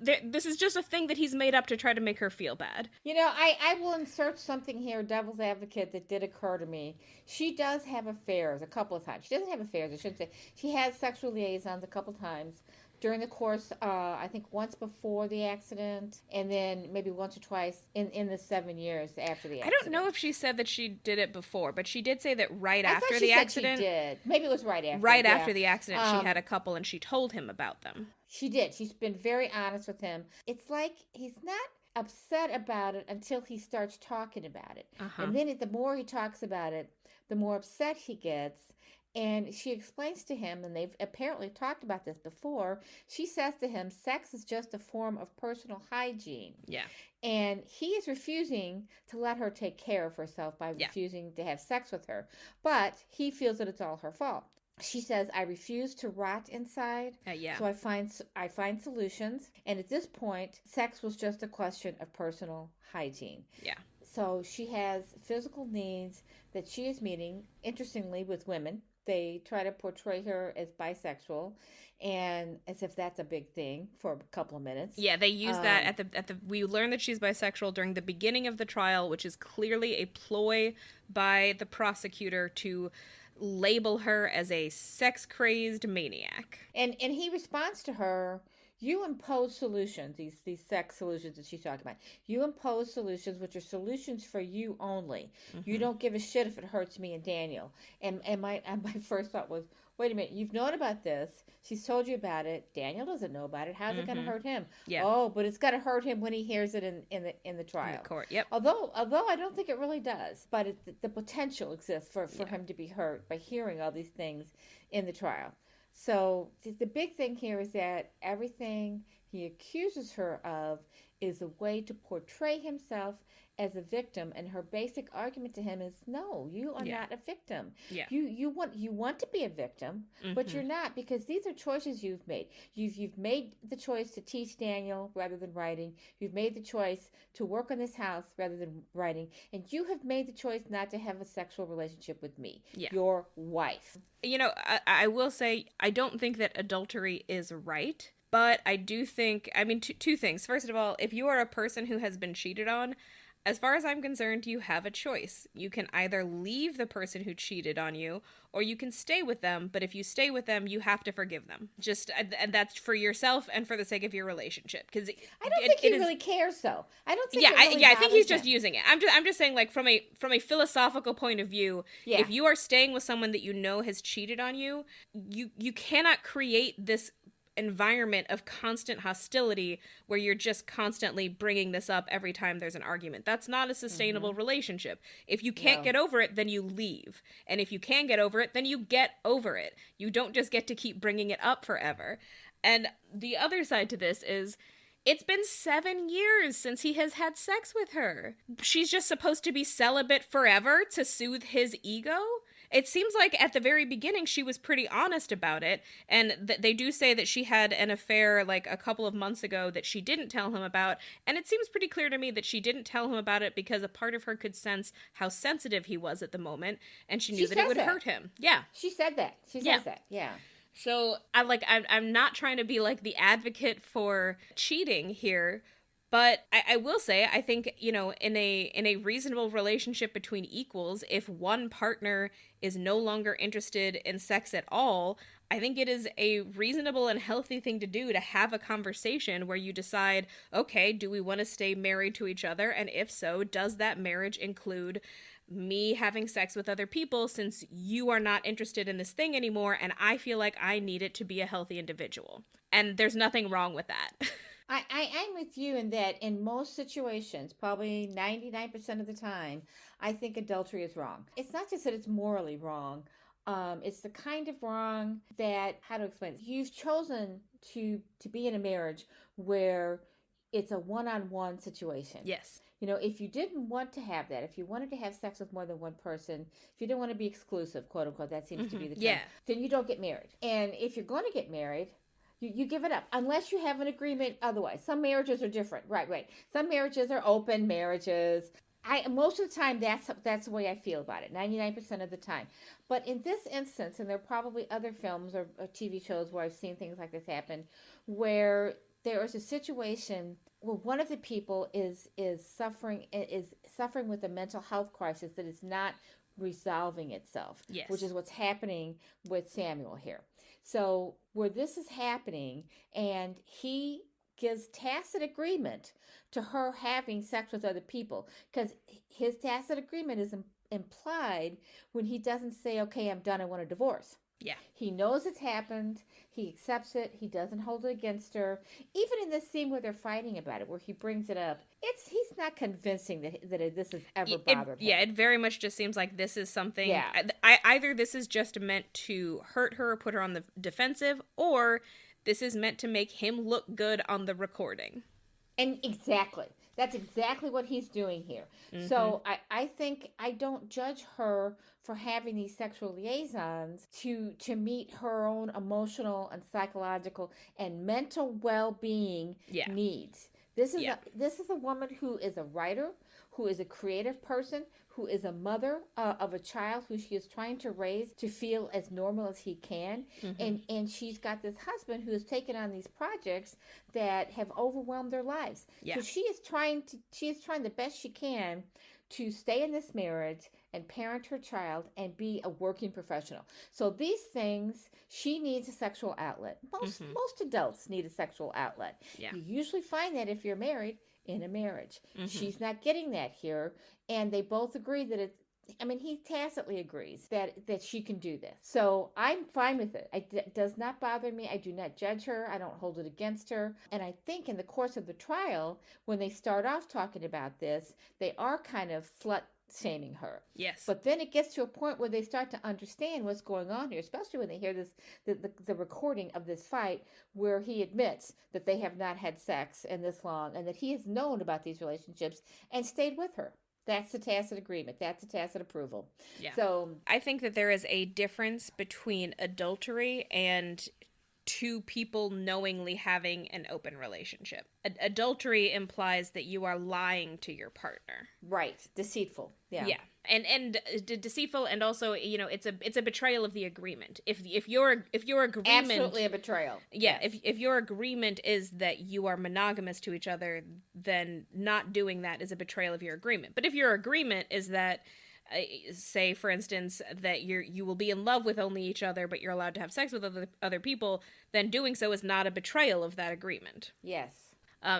[SPEAKER 1] This is just a thing that he's made up to try to make her feel bad.
[SPEAKER 2] You know, I will insert something here, devil's advocate, that did occur to me. She does have affairs a couple of times. She doesn't have affairs, I shouldn't say. She has sexual liaisons a couple of times during the course, I think once before the accident, and then maybe once or twice in the 7 years after the accident.
[SPEAKER 1] I don't know if she said that she did it before, but she did say that after the accident.
[SPEAKER 2] She did. Maybe it was right after.
[SPEAKER 1] Right after the accident, she had a couple, and she told him about them.
[SPEAKER 2] She did. She's been very honest with him. It's like he's not upset about it until he starts talking about it.
[SPEAKER 1] Uh-huh.
[SPEAKER 2] And then the more he talks about it, the more upset he gets. And she explains to him, and they've apparently talked about this before. She says to him, sex is just a form of personal hygiene.
[SPEAKER 1] Yeah.
[SPEAKER 2] And he is refusing to let her take care of herself by
[SPEAKER 1] Yeah.
[SPEAKER 2] refusing to have sex with her. But he feels that it's all her fault. She says, I refuse to rot inside.
[SPEAKER 1] Yeah.
[SPEAKER 2] So I find solutions. And at this point, sex was just a question of personal hygiene.
[SPEAKER 1] Yeah.
[SPEAKER 2] So she has physical needs that she is meeting, interestingly, with women. They try to portray her as bisexual, and as if that's a big thing for a couple of minutes.
[SPEAKER 1] Yeah, they use that at the. We learn that she's bisexual during the beginning of the trial, which is clearly a ploy by the prosecutor to label her as a sex-crazed maniac.
[SPEAKER 2] And he responds to her, you impose solutions, these sex solutions that she's talking about. You impose solutions which are solutions for you only. Mm-hmm. You don't give a shit if it hurts me and Daniel. And my first thought was, wait a minute, you've known about this. She's told you about it. Daniel doesn't know about it. How's it going to hurt him?
[SPEAKER 1] Yeah.
[SPEAKER 2] Oh, but it's going to hurt him when he hears it in the trial.
[SPEAKER 1] In the court, yep.
[SPEAKER 2] Although I don't think it really does. But the potential exists for him to be hurt by hearing all these things in the trial. So the big thing here is that everything he accuses her of is a way to portray himself as a victim, and her basic argument to him is, no, you are not a victim.
[SPEAKER 1] Yeah.
[SPEAKER 2] You want to be a victim, but you're not, because these are choices you've made. You've made the choice to teach Daniel rather than writing. You've made the choice to work on this house rather than writing, and you have made the choice not to have a sexual relationship with me, your wife.
[SPEAKER 1] You know, I will say, I don't think that adultery is right, but I do think, I mean, two things. First of all, if you are a person who has been cheated on, as far as I'm concerned, you have a choice. You can either leave the person who cheated on you, or you can stay with them, but if you stay with them, you have to forgive them. And that's for yourself and for the sake of your relationship. Because
[SPEAKER 2] I don't think he really cares, though. I don't think.
[SPEAKER 1] I think he's just using it. I'm just saying, like, from a philosophical point of view, if you are staying with someone that you know has cheated on you, you cannot create this environment of constant hostility where you're just constantly bringing this up every time there's an argument. That's not a sustainable relationship. If you can't get over it, then you leave. And if you can get over it, then you get over it. You don't just get to keep bringing it up forever. And the other side to this is, it's been 7 years since he has had sex with her. She's just supposed to be celibate forever to soothe his ego? It seems like at the very beginning she was pretty honest about it, and they do say that she had an affair like a couple of months ago that she didn't tell him about, and it seems pretty clear to me that she didn't tell him about it because a part of her could sense how sensitive he was at the moment, and she knew that it would hurt him. Yeah.
[SPEAKER 2] She said that. She says that. Yeah.
[SPEAKER 1] So I'm not trying to be like the advocate for cheating here, but I will say, I think, you know, in a reasonable relationship between equals, if one partner is no longer interested in sex at all, I think it is a reasonable and healthy thing to do to have a conversation where you decide, okay, do we want to stay married to each other? And if so, does that marriage include me having sex with other people, since you are not interested in this thing anymore and I feel like I need it to be a healthy individual? And there's nothing wrong with that.
[SPEAKER 2] I'm with you in that in most situations, probably 99% of the time, I think adultery is wrong. It's not just that it's morally wrong. It's the kind of wrong that, how to explain it? You've chosen to be in a marriage where it's a one-on-one situation.
[SPEAKER 1] Yes.
[SPEAKER 2] You know, if you didn't want to have that, if you wanted to have sex with more than one person, if you didn't want to be exclusive, quote unquote, that seems to be the term, then you don't get married. And if you're going to get married, you give it up unless you have an agreement otherwise. Some marriages are different. Right. Some marriages are open marriages. Most of the time, that's the way I feel about it, 99% of the time. But in this instance, and there are probably other films or TV shows where I've seen things like this happen, where there is a situation where one of the people is suffering with a mental health crisis that is not resolving itself, which is what's happening with Samuel here. So where this is happening, and he gives tacit agreement to her having sex with other people, because his tacit agreement is implied when he doesn't say, okay, I'm done, I want a divorce.
[SPEAKER 1] Yeah.
[SPEAKER 2] He knows it's happened. He accepts it. He doesn't hold it against her. Even in this scene where they're fighting about it, where he brings it up, he's not convincing that this has ever bothered him.
[SPEAKER 1] Yeah, it very much just seems like this is something.
[SPEAKER 2] Yeah.
[SPEAKER 1] Either this is just meant to hurt her, put her on the defensive, or this is meant to make him look good on the recording.
[SPEAKER 2] And exactly. That's exactly what he's doing here. Mm-hmm. So I think I don't judge her for having these sexual liaisons to meet her own emotional and psychological and mental well-being needs. This is a woman who is a writer, who is a creative person, who is a mother of a child who she is trying to raise to feel as normal as he can. Mm-hmm. And she's got this husband who has taken on these projects that have overwhelmed their lives. Yeah. So she is trying the best she can to stay in this marriage and parent her child and be a working professional. So these things, she needs a sexual outlet. Most adults need a sexual outlet. Yeah. You usually find that if you're married in a marriage. Mm-hmm. She's not getting that here. And they both agree that he tacitly agrees that she can do this. So I'm fine with it. It does not bother me. I do not judge her. I don't hold it against her. And I think in the course of the trial, when they start off talking about this, they are kind of slut-shaming her.
[SPEAKER 1] Yes.
[SPEAKER 2] But then it gets to a point where they start to understand what's going on here, especially when they hear the recording of this fight where he admits that they have not had sex in this long and that he has known about these relationships and stayed with her. That's a tacit agreement. That's a tacit approval.
[SPEAKER 1] Yeah.
[SPEAKER 2] So
[SPEAKER 1] I think that there is a difference between adultery and two people knowingly having an open relationship. Adultery implies that you are lying to your partner.
[SPEAKER 2] Right. Deceitful. Yeah.
[SPEAKER 1] Yeah. And deceitful, and also, it's a betrayal of the agreement. If your agreement,
[SPEAKER 2] absolutely a betrayal.
[SPEAKER 1] Yeah. Yes. If your agreement is that you are monogamous to each other, then not doing that is a betrayal of your agreement. But if your agreement is that, say for instance, that you will be in love with only each other, but you're allowed to have sex with other people, then doing so is not a betrayal of that agreement.
[SPEAKER 2] Yes.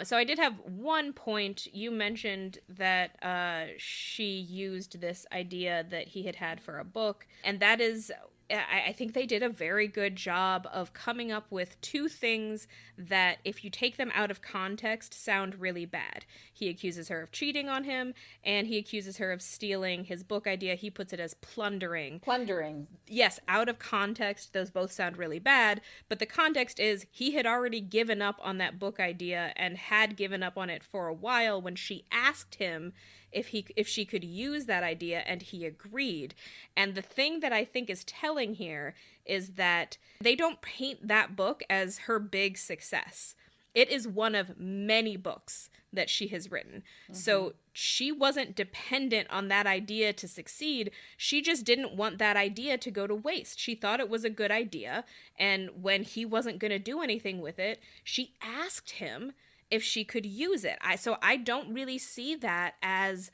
[SPEAKER 1] So I did have one point. You mentioned that she used this idea that he had for a book, and that is, I think they did a very good job of coming up with two things that, if you take them out of context, sound really bad. He accuses her of cheating on him, and he accuses her of stealing his book idea. He puts it as plundering.
[SPEAKER 2] Plundering.
[SPEAKER 1] Yes, out of context, those both sound really bad, but the context is he had already given up on that book idea and had given up on it for a while when she asked him if she could use that idea, and he agreed. And the thing that I think is telling here is that they don't paint that book as her big success. It is one of many books that she has written. Mm-hmm. So she wasn't dependent on that idea to succeed. She just didn't want that idea to go to waste. She thought it was a good idea, and when he wasn't going to do anything with it, she asked him if she could use it. So I don't really see that as,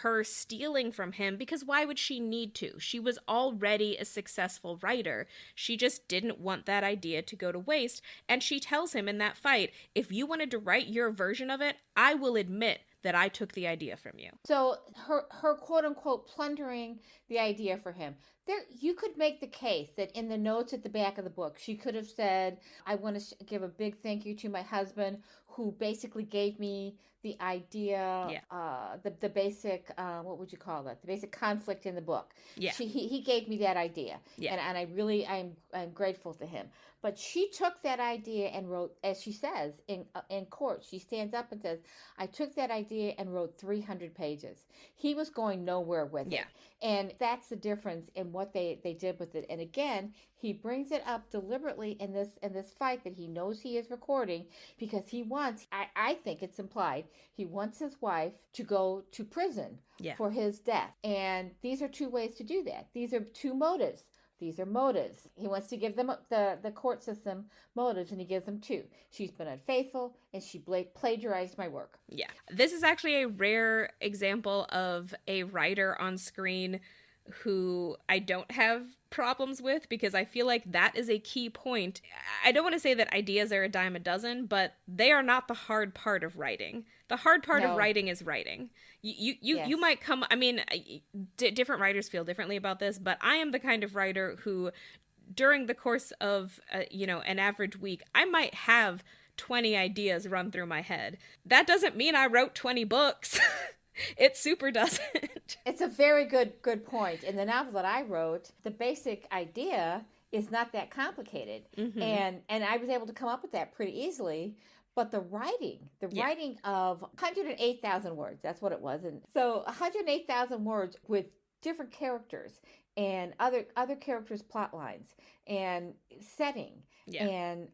[SPEAKER 1] her stealing from him, because why would she need to? She was already a successful writer. She just didn't want that idea to go to waste. And she tells him in that fight, if you wanted to write your version of it, I will admit that I took the idea from you.
[SPEAKER 2] So her quote unquote plundering the idea for him. You could make the case that in the notes at the back of the book, she could have said, I want to give a big thank you to my husband, who basically gave me the idea, the basic, what would you call it? The basic conflict in the book.
[SPEAKER 1] Yeah.
[SPEAKER 2] He gave me that idea. Yeah. And I'm grateful to him. But she took that idea and wrote, as she says in court, she stands up and says, I took that idea and wrote 300 pages. He was going nowhere with it. And that's the difference in what they did with it. And again, he brings it up deliberately in this fight that he knows he is recording, because he wants, I think it's implied, he wants his wife to go to prison for his death. And these are two ways to do that. These are two motives. These are motives. He wants to give them the court system motives, and he gives them two. She's been unfaithful, and she plagiarized my work.
[SPEAKER 1] Yeah. This is actually a rare example of a writer on screen who I don't have problems with, because I feel like that is a key point. I don't want to say that ideas are a dime a dozen, but they are not the hard part of writing. The hard part of
[SPEAKER 2] No.
[SPEAKER 1] writing is writing. You
[SPEAKER 2] Yes.
[SPEAKER 1] might come, I mean, different writers feel differently about this, but I am the kind of writer who, during the course of an average week, I might have 20 ideas run through my head. That doesn't mean I wrote 20 books. It super doesn't.
[SPEAKER 2] It's a very good point. In the novel that I wrote, the basic idea is not that complicated,
[SPEAKER 1] Mm-hmm.
[SPEAKER 2] and I was able to come up with that pretty easily. But the
[SPEAKER 1] Yeah.
[SPEAKER 2] writing of 108,000 words, that's what it was. And so 108,000 words with different characters and other characters' plot lines and setting.
[SPEAKER 1] Yeah.
[SPEAKER 2] And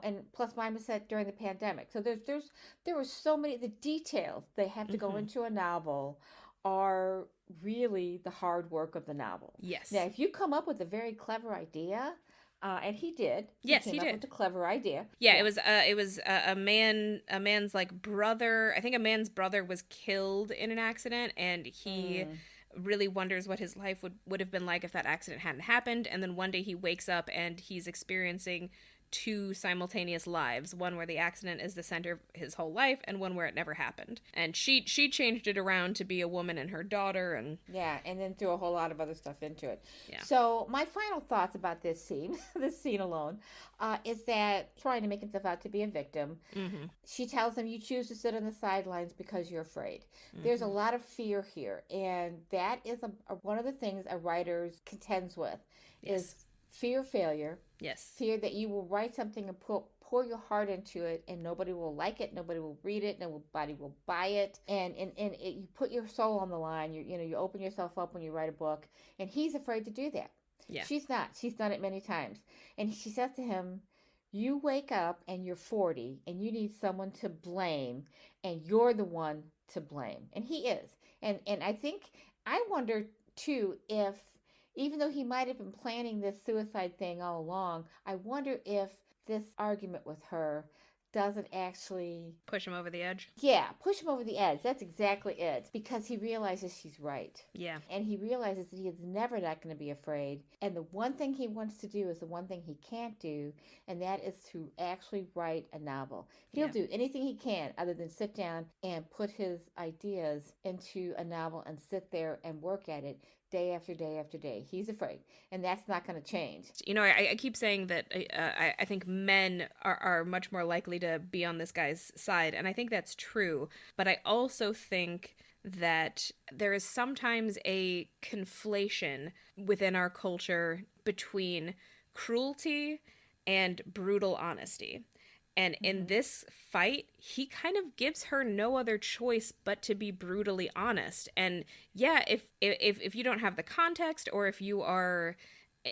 [SPEAKER 2] and plus mine was set during the pandemic. So there were so many, the details they have to go
[SPEAKER 1] Mm-hmm.
[SPEAKER 2] into a novel are really the hard work of the novel.
[SPEAKER 1] Yes.
[SPEAKER 2] Now, if you come up with a very clever idea, and he did,
[SPEAKER 1] Yes,
[SPEAKER 2] came
[SPEAKER 1] he
[SPEAKER 2] up
[SPEAKER 1] did.
[SPEAKER 2] with a clever idea.
[SPEAKER 1] Yeah,
[SPEAKER 2] Yeah.
[SPEAKER 1] it was a man's like brother. I think a man's brother was killed in an accident, and he
[SPEAKER 2] Mm.
[SPEAKER 1] really wonders what his life would have been like if that accident hadn't happened. And then one day he wakes up and he's experiencing two simultaneous lives, one where the accident is the center of his whole life and one where it never happened. And she changed it around to be a woman and her daughter. And
[SPEAKER 2] Yeah, and then threw a whole lot of other stuff into it.
[SPEAKER 1] yeah.
[SPEAKER 2] So my final thoughts about this scene, this scene alone, is that trying to make himself out to be a victim.
[SPEAKER 1] Mm-hmm.
[SPEAKER 2] She tells him, "You choose to sit on the sidelines because you're afraid." There's a
[SPEAKER 1] Mm-hmm.
[SPEAKER 2] lot of fear here, and that is one of the things a writer contends with,
[SPEAKER 1] Yes.
[SPEAKER 2] is fear of failure,
[SPEAKER 1] Yes.
[SPEAKER 2] fear that you will write something and pour your heart into it and nobody will like it, nobody will read it, nobody will buy it, and you put your soul on the line. You open yourself up when you write a book, and he's afraid to do that.
[SPEAKER 1] Yeah.
[SPEAKER 2] She's not. She's done it many times. And she says to him, "You wake up and you're 40 and you need someone to blame, and you're the one to blame." And he is. And I wonder too, if even though he might have been planning this suicide thing all along, I wonder if this argument with her doesn't actually,
[SPEAKER 1] Push him over the edge.
[SPEAKER 2] yeah, push him over the edge. That's exactly it. Because he realizes she's right.
[SPEAKER 1] Yeah.
[SPEAKER 2] And he realizes that he is never not going to be afraid. And the one thing he wants to do is the one thing he can't do, and that is to actually write a novel. He'll
[SPEAKER 1] Yeah.
[SPEAKER 2] do anything he can other than sit down and put his ideas into a novel and sit there and work at it day after day after day. He's afraid. And that's not going to change.
[SPEAKER 1] I keep saying that I think men are much more likely to be on this guy's side, and I think that's true. But I also think that there is sometimes a conflation within our culture between cruelty and brutal honesty. And in this fight, he kind of gives her no other choice but to be brutally honest. And yeah, if you don't have the context, or if you are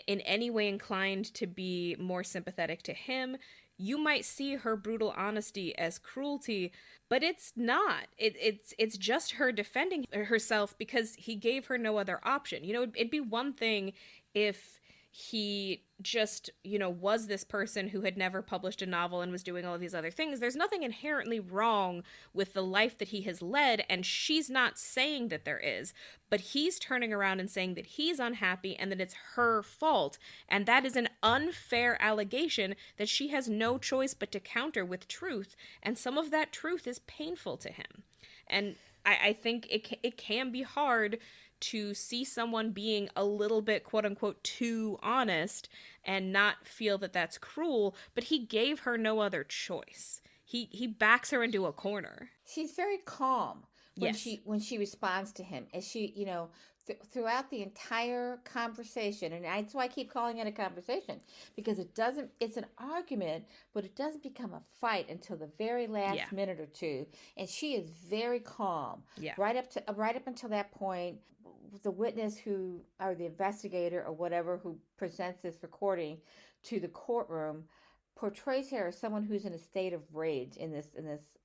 [SPEAKER 1] in any way inclined to be more sympathetic to him, you might see her brutal honesty as cruelty, but it's not. It's just her defending herself because he gave her no other option. It'd be one thing if he just, was this person who had never published a novel and was doing all of these other things. There's nothing inherently wrong with the life that he has led, and she's not saying that there is. But he's turning around and saying that he's unhappy and that it's her fault. And that is an unfair allegation that she has no choice but to counter with truth. And some of that truth is painful to him. And I think it can be hard to see someone being a little bit, quote unquote, too honest and not feel that that's cruel, but he gave her no other choice. He backs her into a corner.
[SPEAKER 2] She's very calm when
[SPEAKER 1] Yes.
[SPEAKER 2] she responds to him, and she, throughout the entire conversation, and that's why I keep calling it a conversation, because it's an argument, but it doesn't become a fight until the very last
[SPEAKER 1] Yeah.
[SPEAKER 2] minute or two, and she is very calm
[SPEAKER 1] Yeah.
[SPEAKER 2] right up until that point. The witness or the investigator or whatever who presents this recording to the courtroom portrays her as someone who's in a state of rage in this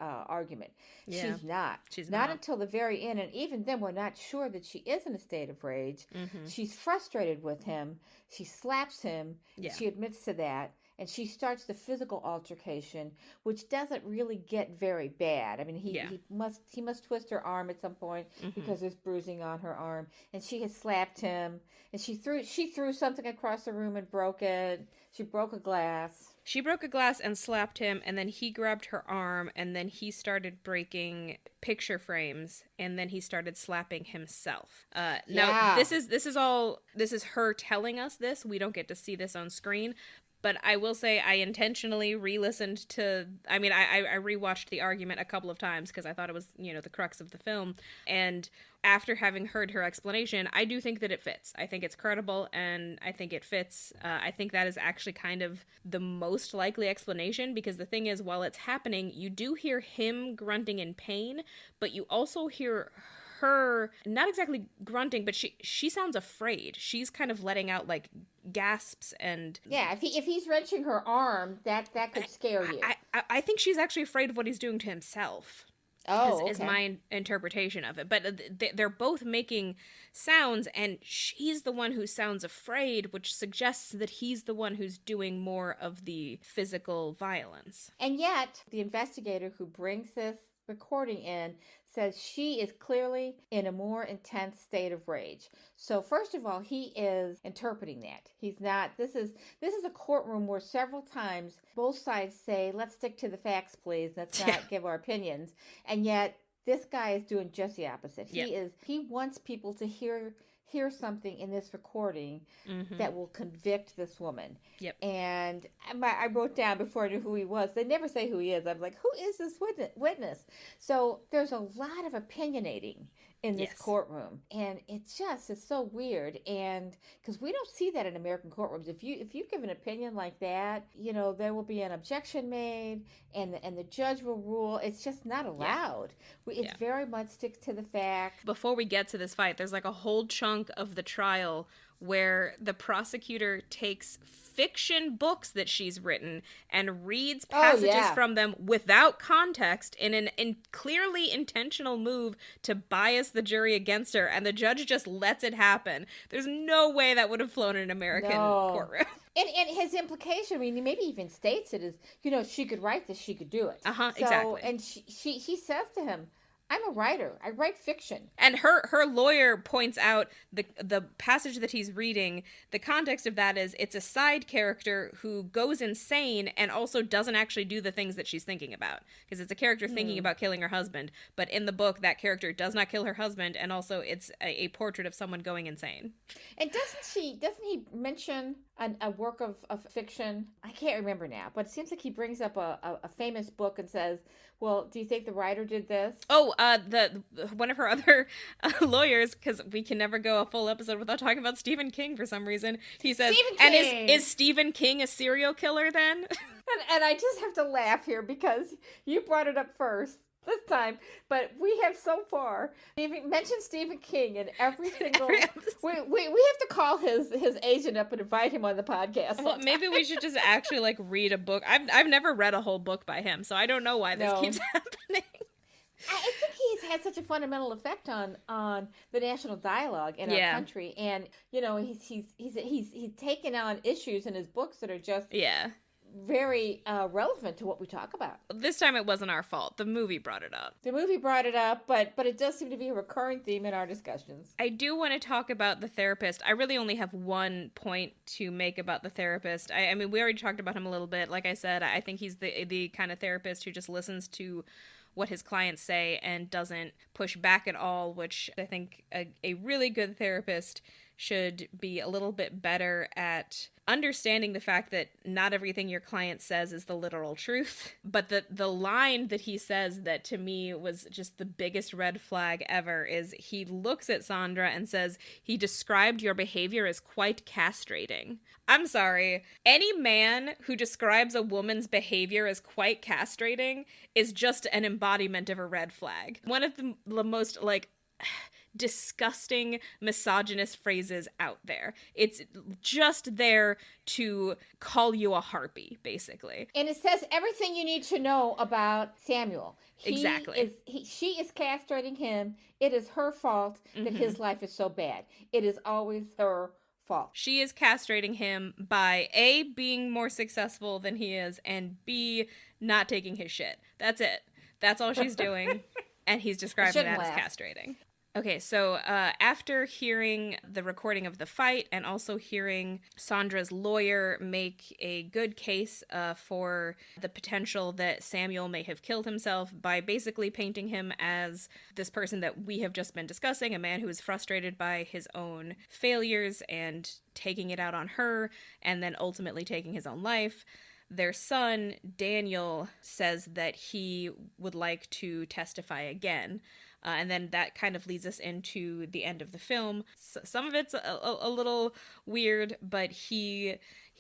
[SPEAKER 2] argument.
[SPEAKER 1] Yeah.
[SPEAKER 2] She's not.
[SPEAKER 1] She's
[SPEAKER 2] Not
[SPEAKER 1] not.
[SPEAKER 2] until the very end, and even then, we're not sure that she is in a state of rage.
[SPEAKER 1] Mm-hmm.
[SPEAKER 2] She's frustrated with him. She slaps him.
[SPEAKER 1] Yeah.
[SPEAKER 2] She admits to that, and she starts the physical altercation, which doesn't really get very bad. I mean, he must twist her arm at some point because there's bruising on her arm, and she has slapped him, and she threw something across the room and broke it. She broke a glass.
[SPEAKER 1] She broke a glass and slapped him, and then he grabbed her arm, and then he started breaking picture frames, and then he started slapping himself. Now, this is her telling us this. We don't get to see this on screen. But I will say I intentionally re-listened to, I mean, I rewatched the argument a couple of times because I thought it was, the crux of the film. And after having heard her explanation, I do think that it fits. I think it's credible and I think it fits. I think that is actually kind of the most likely explanation because the thing is, while it's happening, you do hear him grunting in pain, but you also hear her not exactly grunting, but she sounds afraid. She's kind of letting out like gasps and
[SPEAKER 2] if he's wrenching her arm, that could scare you.
[SPEAKER 1] I think she's actually afraid of what he's doing to himself. Is my interpretation of it. But they're both making sounds, and she's the one who sounds afraid, which suggests that he's the one who's doing more of the physical violence.
[SPEAKER 2] And yet, the investigator who brings this recording in says she is clearly in a more intense state of rage. So first of all, he is interpreting that. He's not, this is a courtroom where several times both sides say, let's stick to the facts, please. Let's not give our opinions. And yet this guy is doing just the opposite. He wants people to hear something in this recording that will convict this woman. And I wrote down before I knew who he was. They never say who he is. I'm like, who is this witness? So there's a lot of opinionating in this courtroom, and it's so weird. And because we don't see that in American courtrooms, if you give an opinion like that, there will be an objection made, and the judge will rule. It's just not allowed. It's very much stick to the facts.
[SPEAKER 1] Before we get to this fight, there's like a whole chunk of the trial where the prosecutor takes fiction books that she's written and reads passages from them without context in an clearly intentional move to bias the jury against her, and the judge just lets it happen. There's no way that would have flown in an American courtroom.
[SPEAKER 2] And his implication, I mean, he maybe even states it is, she could write this, she could do it.
[SPEAKER 1] Exactly.
[SPEAKER 2] And she says to him, I'm a writer. I write fiction.
[SPEAKER 1] And her lawyer points out the passage that he's reading. The context of that is it's a side character who goes insane and also doesn't actually do the things that she's thinking about. Because it's a character thinking about killing her husband. But in the book, that character does not kill her husband. And also it's a portrait of someone going insane.
[SPEAKER 2] And doesn't he mention a work of fiction? I can't remember now. But it seems like he brings up a famous book and says, well, do you think the writer did this?
[SPEAKER 1] Oh, one of her other lawyers, because we can never go a full episode without talking about Stephen King for some reason. He says, and is Stephen King a serial killer then?
[SPEAKER 2] And I just have to laugh here because you brought it up first this time, but we have so far mentioned Stephen King in every single. We have to call his agent up and invite him on the podcast.
[SPEAKER 1] Well, maybe we should just actually like read a book. I've never read a whole book by him, so I don't know why this keeps happening.
[SPEAKER 2] I think he's had such a fundamental effect on the national dialogue in our country, and he's taken on issues in his books that are just very relevant to what we talk about.
[SPEAKER 1] This time it wasn't our fault. The movie brought it up.
[SPEAKER 2] But it does seem to be a recurring theme in our discussions.
[SPEAKER 1] I do want to talk about the therapist. I really only have one point to make about the therapist. I mean, we already talked about him a little bit. Like I said, I think he's the kind of therapist who just listens to what his clients say and doesn't push back at all, which I think a really good therapist should be a little bit better at understanding the fact that not everything your client says is the literal truth. But the line that he says that to me was just the biggest red flag ever is he looks at Sandra and says, he described your behavior as quite castrating. I'm sorry. Any man who describes a woman's behavior as quite castrating is just an embodiment of a red flag. One of the most, disgusting misogynist phrases out there. It's just there to call you a harpy, basically.
[SPEAKER 2] And it says everything you need to know about Samuel.
[SPEAKER 1] Exactly.
[SPEAKER 2] She is castrating him. It is her fault that his life is so bad. It is always her fault.
[SPEAKER 1] She is castrating him by A, being more successful than he is, and B, not taking his shit. That's it. That's all she's doing. And he's describing that as castrating. Okay, so after hearing the recording of the fight and also hearing Sandra's lawyer make a good case for the potential that Samuel may have killed himself by basically painting him as this person that we have just been discussing, a man who is frustrated by his own failures and taking it out on her, and then ultimately taking his own life, their son, Daniel, says that he would like to testify again. And then that kind of leads us into the end of the film. Some of it's a little weird, but he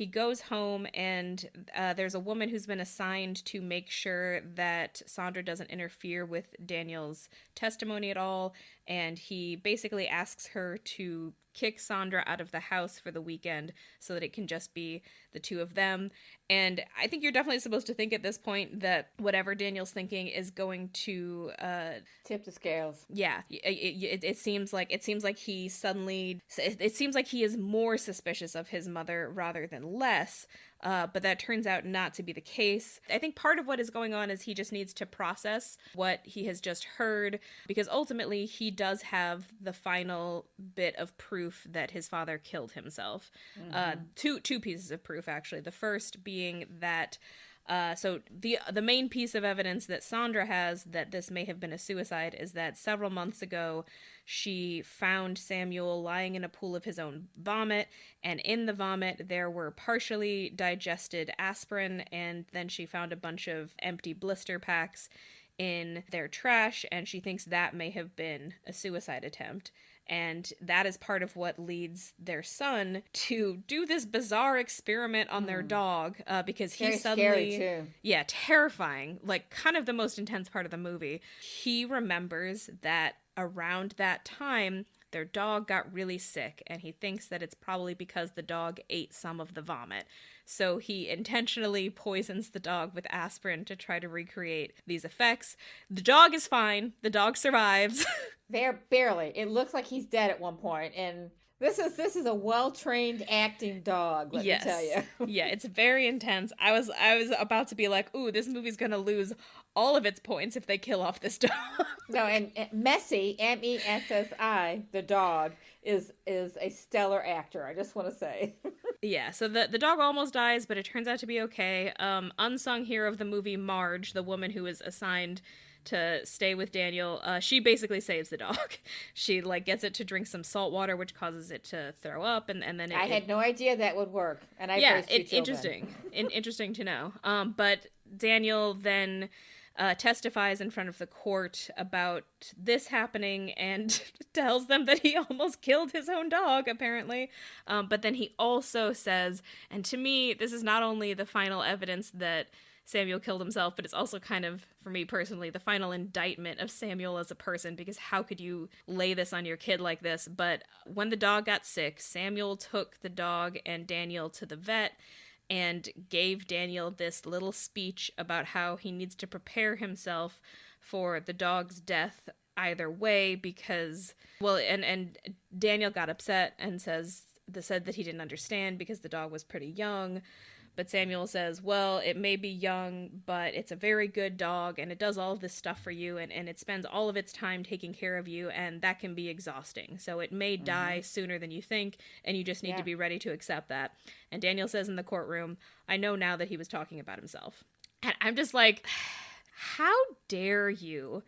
[SPEAKER 1] goes home, and there's a woman who's been assigned to make sure that Sandra doesn't interfere with Daniel's testimony at all. And he basically asks her to kick Sandra out of the house for the weekend so that it can just be the two of them. And I think you're definitely supposed to think at this point that whatever Daniel's thinking is going to
[SPEAKER 2] tip the scales.
[SPEAKER 1] Yeah, it seems like he suddenly, it seems like he is more suspicious of his mother rather than less. But that turns out not to be the case. I think part of what is going on is he just needs to process what he has just heard, because ultimately he does have the final bit of proof that his father killed himself. Mm-hmm. Two pieces of proof, actually. The first being that so the main piece of evidence that Sandra has that this may have been a suicide is that several months ago she found Samuel lying in a pool of his own vomit, and in the vomit there were partially digested aspirin, and then she found a bunch of empty blister packs in their trash, and she thinks that may have been a suicide attempt. And that is part of what leads their son to do this bizarre experiment on their dog, because he suddenly,
[SPEAKER 2] scary too.
[SPEAKER 1] Yeah, terrifying, like kind of the most intense part of the movie. He remembers that around that time, their dog got really sick, and he thinks that it's probably because the dog ate some of the vomit. So he intentionally poisons the dog with aspirin to try to recreate these effects. The dog is fine. The dog survives.
[SPEAKER 2] They're barely. It looks like he's dead at one point, and this is a well-trained acting dog, let me tell you.
[SPEAKER 1] Yeah, it's very intense. I was about to be like, ooh, this movie's gonna lose all of its points if they kill off this dog.
[SPEAKER 2] No, and Messi, Messi, the dog, is a stellar actor, I just want to say.
[SPEAKER 1] Yeah, so the dog almost dies, but it turns out to be okay. Unsung hero of the movie, Marge, the woman who is assigned to stay with Daniel, she basically saves the dog. She gets it to drink some salt water, which causes it to throw up, and then
[SPEAKER 2] I had no idea that would work, and I raised two children.
[SPEAKER 1] Interesting to know. But Daniel then testifies in front of the court about this happening and tells them that he almost killed his own dog, apparently. But then he also says, and to me, this is not only the final evidence that Samuel killed himself, but it's also kind of, for me personally, the final indictment of Samuel as a person, because how could you lay this on your kid like this? But when the dog got sick, Samuel took the dog and Daniel to the vet and gave Daniel this little speech about how he needs to prepare himself for the dog's death either way, because, well, and Daniel got upset and said that he didn't understand because the dog was pretty young. But Samuel says, well, it may be young, but it's a very good dog, and it does all of this stuff for you, and it spends all of its time taking care of you, and that can be exhausting. So it may die sooner than you think, and you just need to be ready to accept that. And Daniel says in the courtroom, I know now that he was talking about himself. And I'm just like, how dare you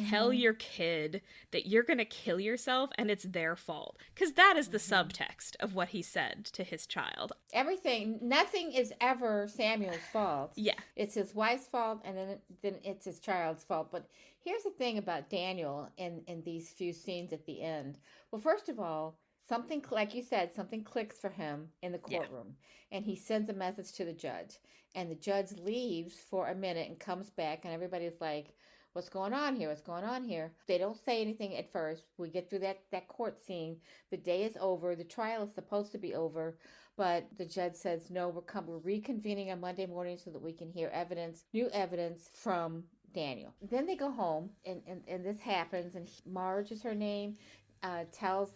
[SPEAKER 1] tell your kid that you're going to kill yourself and it's their fault? Because that is the subtext of what he said to his child.
[SPEAKER 2] Nothing is ever Samuel's fault.
[SPEAKER 1] Yeah.
[SPEAKER 2] It's his wife's fault, and then it's his child's fault. But here's the thing about Daniel in these few scenes at the end. Well, first of all, something, like you said, something clicks for him in the courtroom, and he sends a message to the judge. And the judge leaves for a minute and comes back, and everybody's like, what's going on here? What's going on here? They don't say anything at first. We get through that court scene. The day is over. The trial is supposed to be over. But the judge says, no, we're reconvening on Monday morning so that we can hear new evidence from Daniel. Then they go home, and this happens, and Marge is her name, tells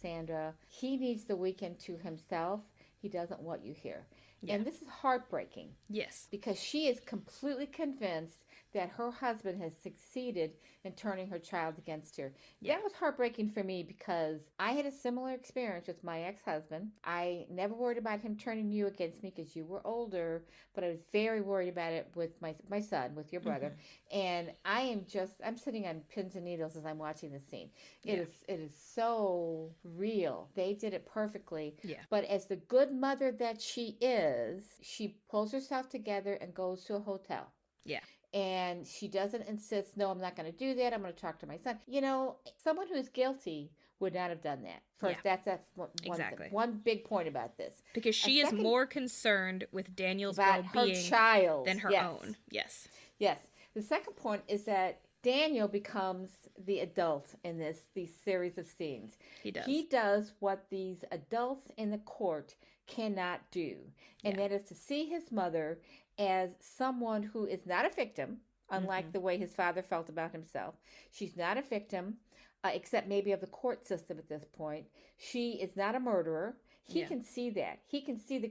[SPEAKER 2] Sandra, he needs the weekend to himself. He doesn't want you here.
[SPEAKER 1] Yeah.
[SPEAKER 2] And this is heartbreaking.
[SPEAKER 1] Yes.
[SPEAKER 2] Because she is completely convinced that her husband has succeeded in turning her child against her.
[SPEAKER 1] Yeah.
[SPEAKER 2] That was heartbreaking for me because I had a similar experience with my ex-husband. I never worried about him turning you against me because you were older, but I was very worried about it with my son, with your brother. And I'm sitting on pins and needles as I'm watching this scene. It is so real. They did it perfectly.
[SPEAKER 1] Yeah.
[SPEAKER 2] But as the good mother that she is, she pulls herself together and goes to a hotel.
[SPEAKER 1] Yeah.
[SPEAKER 2] And she doesn't insist, no, I'm not going to do that. I'm going to talk to my son. You know, someone who is guilty would not have done that. First, that's one
[SPEAKER 1] exactly.
[SPEAKER 2] thing. One big point about this.
[SPEAKER 1] Because she is more concerned with Daniel's well-being
[SPEAKER 2] child
[SPEAKER 1] than her own. Yes.
[SPEAKER 2] Yes. The second point is that Daniel becomes the adult in these series of scenes.
[SPEAKER 1] He does.
[SPEAKER 2] He does what these adults in the court cannot do. And that is to see his mother as someone who is not a victim, unlike the way his father felt about himself. She's not a victim, except maybe of the court system at this point. She is not a murderer. He can see that. He can see the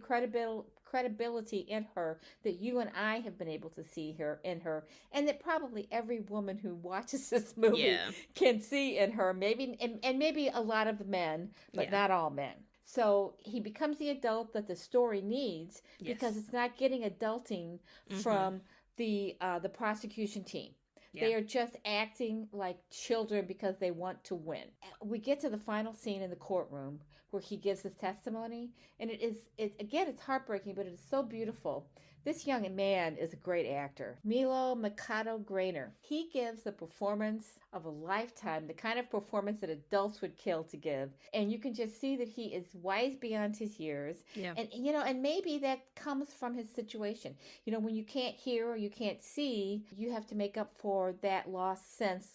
[SPEAKER 2] credibility in her that you and I have been able to see in her, and that probably every woman who watches this movie can see in her. Maybe and maybe a lot of men, but not all men. So he becomes the adult that the story needs because it's not getting adulting from the prosecution team. Yeah. They are just acting like children because they want to win. We get to the final scene in the courtroom where he gives his testimony, and it's heartbreaking, but it is so beautiful. This young man is a great actor. Milo Mikado-Grainer. He gives the performance of a lifetime, the kind of performance that adults would kill to give. And you can just see that he is wise beyond his years. Yeah. And maybe that comes from his situation. When you can't hear or you can't see, you have to make up for that lost sense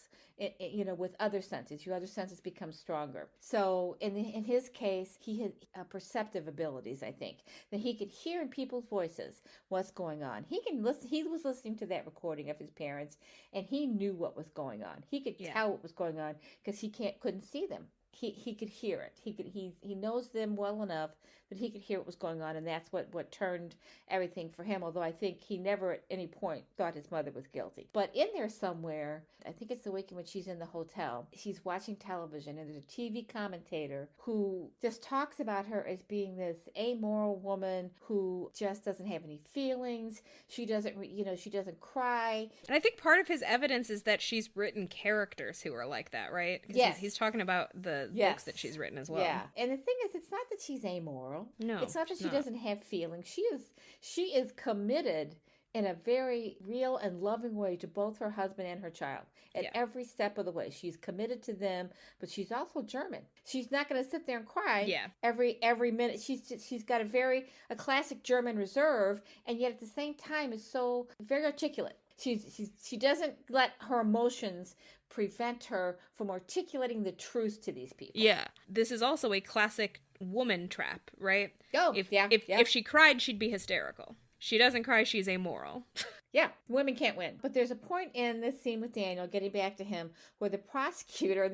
[SPEAKER 2] with other senses. Your other senses become stronger. So in his case, he had perceptive abilities, I think, that he could hear in people's voices what's going on. He can listen. He was listening to that recording of his parents, and he knew what was going on. He could tell what was going on because he couldn't see them. He could hear it. He knows them well enough that he could hear what was going on, and that's what turned everything for him, although I think he never at any point thought his mother was guilty. But in there somewhere, I think it's the weekend when she's in the hotel, she's watching television, and there's a TV commentator who just talks about her as being this amoral woman who just doesn't have any feelings. She doesn't cry.
[SPEAKER 1] And I think part of his evidence is that she's written characters who are like that, right?
[SPEAKER 2] Yes.
[SPEAKER 1] He's talking about the books that she's written as well.
[SPEAKER 2] Yeah. And the thing is, it's not that she's amoral.
[SPEAKER 1] No,
[SPEAKER 2] it's not that she doesn't have feelings. She is committed in a very real and loving way to both her husband and her child at every step of the way. She's committed to them, but she's also German. She's not going to sit there and cry every minute. She's got a classic German reserve, and yet at the same time is so very articulate. She doesn't let her emotions prevent her from articulating the truth to these people.
[SPEAKER 1] Yeah. This is also a classic woman trap, right?
[SPEAKER 2] Oh,
[SPEAKER 1] if she cried, she'd be hysterical. She doesn't cry, she's amoral.
[SPEAKER 2] Yeah, women can't win. But there's a point in this scene with Daniel, getting back to him, where the prosecutor,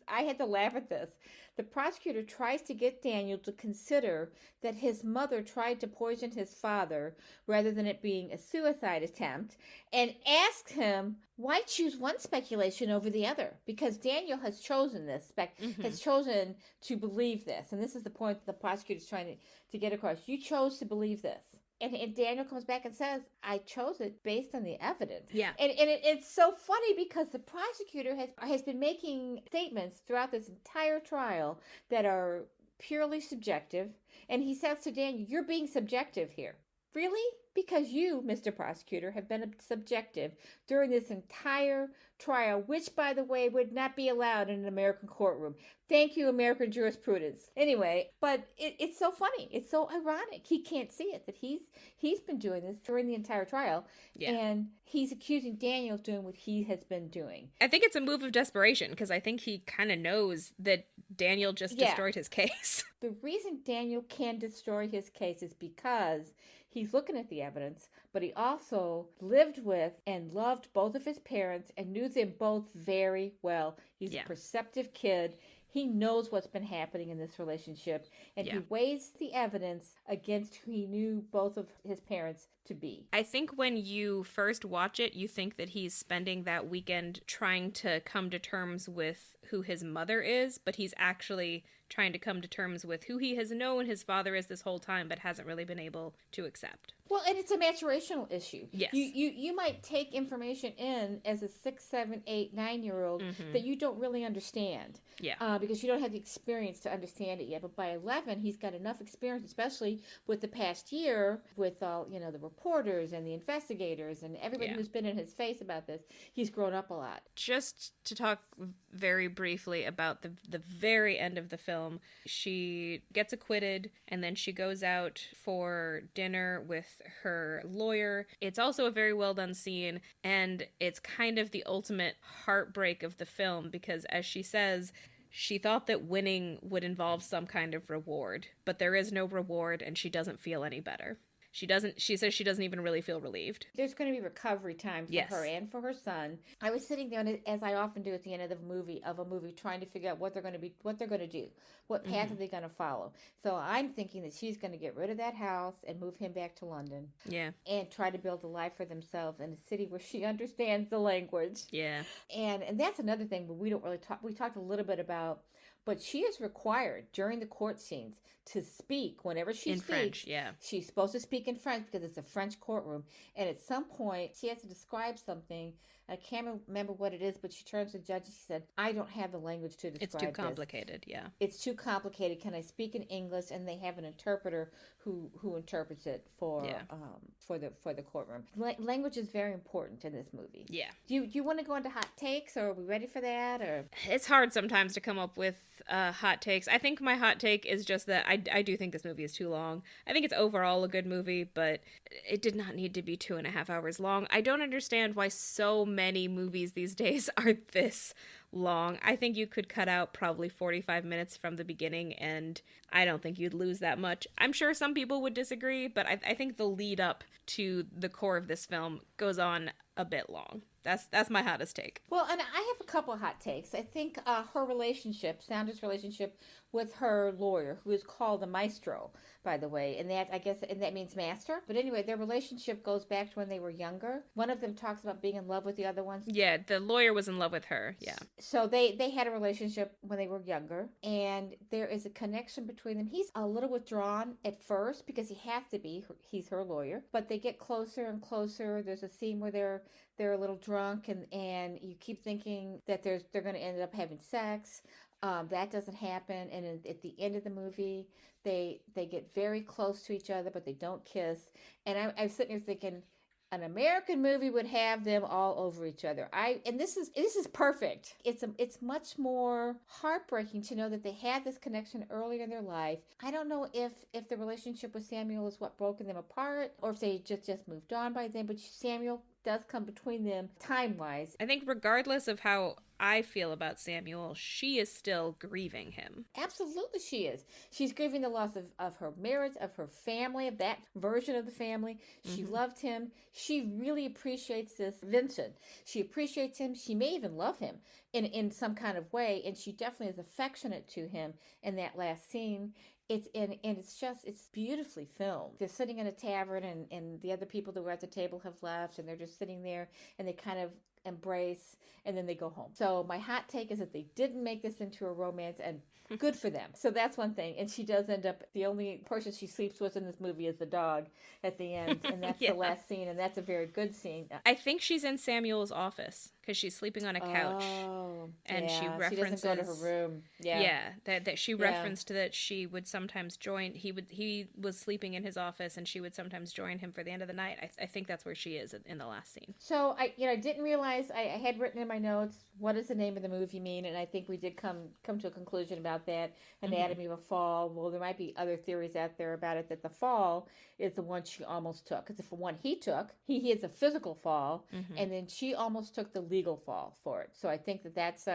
[SPEAKER 2] I had to laugh at this. The prosecutor tries to get Daniel to consider that his mother tried to poison his father rather than it being a suicide attempt, and asks him, why choose one speculation over the other? Because Daniel has chosen has chosen to believe this. And this is the point that the prosecutor is trying to get across. You chose to believe this. And Daniel comes back and says, I chose it based on the evidence.
[SPEAKER 1] Yeah.
[SPEAKER 2] And it's so funny because the prosecutor has been making statements throughout this entire trial that are purely subjective. And he says to Daniel, you're being subjective here. Really? Because you, Mr. Prosecutor, have been subjective during this entire trial, which, by the way, would not be allowed in an American courtroom. Thank you, American jurisprudence. Anyway, but it's so funny. It's so ironic. He can't see it, that he's been doing this during the entire trial, and he's accusing Daniel of doing what he has been doing.
[SPEAKER 1] I think it's a move of desperation, because I think he kind of knows that Daniel just destroyed his case.
[SPEAKER 2] The reason Daniel can destroy his case is because he's looking at the evidence, but he also lived with and loved both of his parents and knew them both very well. He's a perceptive kid. He knows what's been happening in this relationship, and he weighs the evidence against who he knew both of his parents to be.
[SPEAKER 1] I think when you first watch it, you think that he's spending that weekend trying to come to terms with who his mother is, but he's actually trying to come to terms with who he has known his father is this whole time, but hasn't really been able to accept.
[SPEAKER 2] Well, and it's a maturational issue.
[SPEAKER 1] Yes.
[SPEAKER 2] You might take information in as a 6, 7, 8, 9-year-old that you don't really understand.
[SPEAKER 1] Yeah.
[SPEAKER 2] Because you don't have the experience to understand it yet. But by 11, he's got enough experience, especially with the past year, with all, the reporters and the investigators and everybody who's been in his face about this. He's grown up a lot.
[SPEAKER 1] Just to talk very briefly about the very end of the film, she gets acquitted and then she goes out for dinner with her lawyer. It's also a very well done scene, and it's kind of the ultimate heartbreak of the film because, as she says, she thought that winning would involve some kind of reward, but there is no reward and she doesn't feel any better. She says she doesn't even really feel relieved.
[SPEAKER 2] There's going to be recovery time for her and for her son. I was sitting there, as I often do at the end of a movie, trying to figure out what they're going to do. What path are they going to follow? So I'm thinking that she's going to get rid of that house and move him back to London.
[SPEAKER 1] Yeah.
[SPEAKER 2] And try to build a life for themselves in a city where she understands the language.
[SPEAKER 1] Yeah.
[SPEAKER 2] And that's another thing, but we don't really talk. We talked a little bit about, but she is required during the court scenes to speak whenever she speaks. In
[SPEAKER 1] French, yeah.
[SPEAKER 2] She's supposed to speak in French because it's a French courtroom. And at some point, she has to describe something. I can't remember what it is, but she turns to the judge and she said, I don't have the language to describe
[SPEAKER 1] this. It's too complicated, yeah.
[SPEAKER 2] It's too complicated. Can I speak in English? And they have an interpreter who interprets it for the courtroom. Language is very important in this movie.
[SPEAKER 1] Yeah.
[SPEAKER 2] Do you want to go into hot takes, or are we ready for that? Or
[SPEAKER 1] it's hard sometimes to come up with hot takes. I think my hot take is just that I do think this movie is too long. I think it's overall a good movie, but it did not need to be 2.5 hours long. I don't understand why so many movies these days are this long. I think you could cut out probably 45 minutes from the beginning, and I don't think you'd lose that much. I'm sure some people would disagree, but I think the lead up to the core of this film goes on a bit long. That's my hottest take.
[SPEAKER 2] Well, and I have a couple hot takes. I think her relationship, Sandra's relationship with her lawyer, who is called the maestro, by the way, and that means master. But anyway, their relationship goes back to when they were younger. One of them talks about being in love with the other one.
[SPEAKER 1] Yeah, the lawyer was in love with her. Yeah.
[SPEAKER 2] So they had a relationship when they were younger, and there is a connection between them. He's a little withdrawn at first because he has to be. He's her lawyer, but they get closer and closer. There's a scene where they're a little drunk, and you keep thinking that they're going to end up having sex. That doesn't happen, and at the end of the movie, they get very close to each other, but they don't kiss. And I'm sitting here thinking, an American movie would have them all over each other. And this is perfect. It's much more heartbreaking to know that they had this connection earlier in their life. I don't know if the relationship with Samuel is what broken them apart, or if they just moved on by then. But Samuel does come between them time-wise.
[SPEAKER 1] I think regardless of how I feel about Samuel, she is still grieving him.
[SPEAKER 2] Absolutely she is. She's grieving the loss of her marriage, of her family, of that version of the family. She loved him. She really appreciates this Vincent. She appreciates him. She may even love him in some kind of way, and she definitely is affectionate to him in that last scene. It's beautifully filmed. They're sitting in a tavern, and the other people that were at the table have left, and they're just sitting there, and they kind of embrace, and then they go home. So my hot take is that they didn't make this into a romance, and good for them. So that's one thing. And she does end up, the only person she sleeps with in this movie is the dog at the end, and that's the last scene, and that's a very good scene.
[SPEAKER 1] I think she's in Samuel's office because she's sleeping on a couch.
[SPEAKER 2] Oh,
[SPEAKER 1] and she references,
[SPEAKER 2] she doesn't go to her room.
[SPEAKER 1] That she referenced that she would sometimes join. He was sleeping in his office, and she would sometimes join him for the end of the night. I think that's where she is in the last scene.
[SPEAKER 2] So I didn't realize, I had written in my notes, what does the name of the movie mean? And I think we did come to a conclusion about that. Anatomy of a Fall. Well, there might be other theories out there about it, that the fall is the one she almost took. Because the one he took, he has a physical fall, and then she almost took the legal fall for it. So I think that's